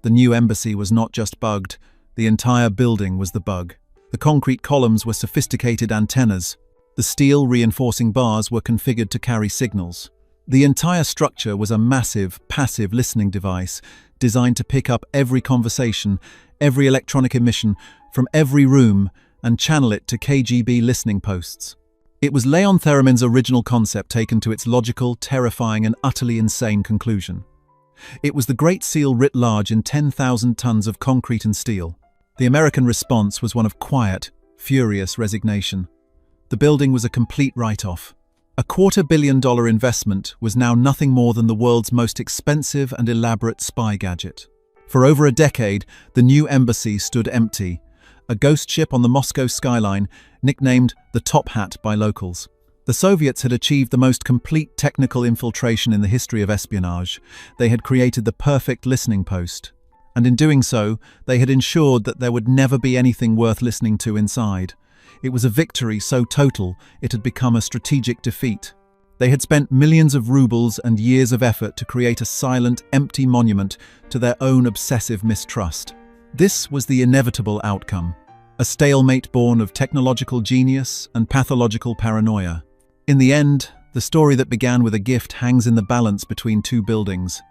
The new embassy was not just bugged, the entire building was the bug. The concrete columns were sophisticated antennas. The steel reinforcing bars were configured to carry signals. The entire structure was a massive, passive listening device designed to pick up every conversation, every electronic emission from every room and channel it to KGB listening posts. It was Leon Theremin's original concept taken to its logical, terrifying and utterly insane conclusion. It was the Great Seal writ large in 10,000 tons of concrete and steel. The American response was one of quiet, furious resignation. The building was a complete write-off. A $250 million investment was now nothing more than the world's most expensive and elaborate spy gadget. For over a decade, the new embassy stood empty, a ghost ship on the Moscow skyline, nicknamed the Top Hat by locals. The Soviets had achieved the most complete technical infiltration in the history of espionage. They had created the perfect listening post. And in doing so, they had ensured that there would never be anything worth listening to inside. It was a victory so total, it had become a strategic defeat. They had spent millions of rubles and years of effort to create a silent, empty monument to their own obsessive mistrust. This was the inevitable outcome, a stalemate born of technological genius and pathological paranoia. In the end, the story that began with a gift hangs in the balance between two buildings.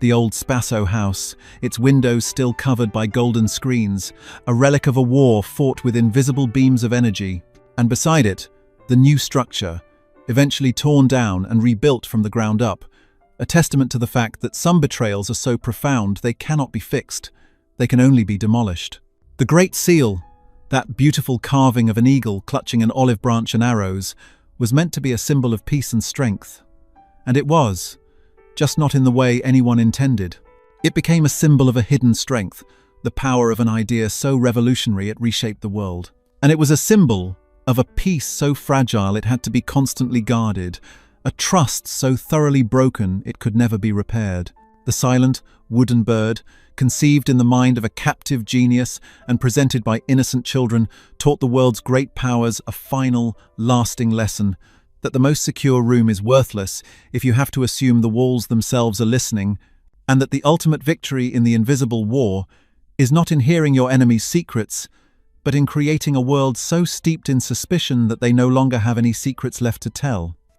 The old Spasso house, its windows still covered by golden screens, a relic of a war fought with invisible beams of energy, and beside it, the new structure, eventually torn down and rebuilt from the ground up, a testament to the fact that some betrayals are so profound they cannot be fixed, they can only be demolished. The Great Seal, that beautiful carving of an eagle clutching an olive branch and arrows, was meant to be a symbol of peace and strength. And it was, just not in the way anyone intended. It became a symbol of a hidden strength, the power of an idea so revolutionary it reshaped the world. And it was a symbol of a peace so fragile it had to be constantly guarded, a trust so thoroughly broken it could never be repaired. The silent, wooden bird, conceived in the mind of a captive genius and presented by innocent children, taught the world's great powers a final, lasting lesson: that the most secure room is worthless if you have to assume the walls themselves are listening, and that the ultimate victory in the invisible war is not in hearing your enemy's secrets, but in creating a world so steeped in suspicion that they no longer have any secrets left to tell.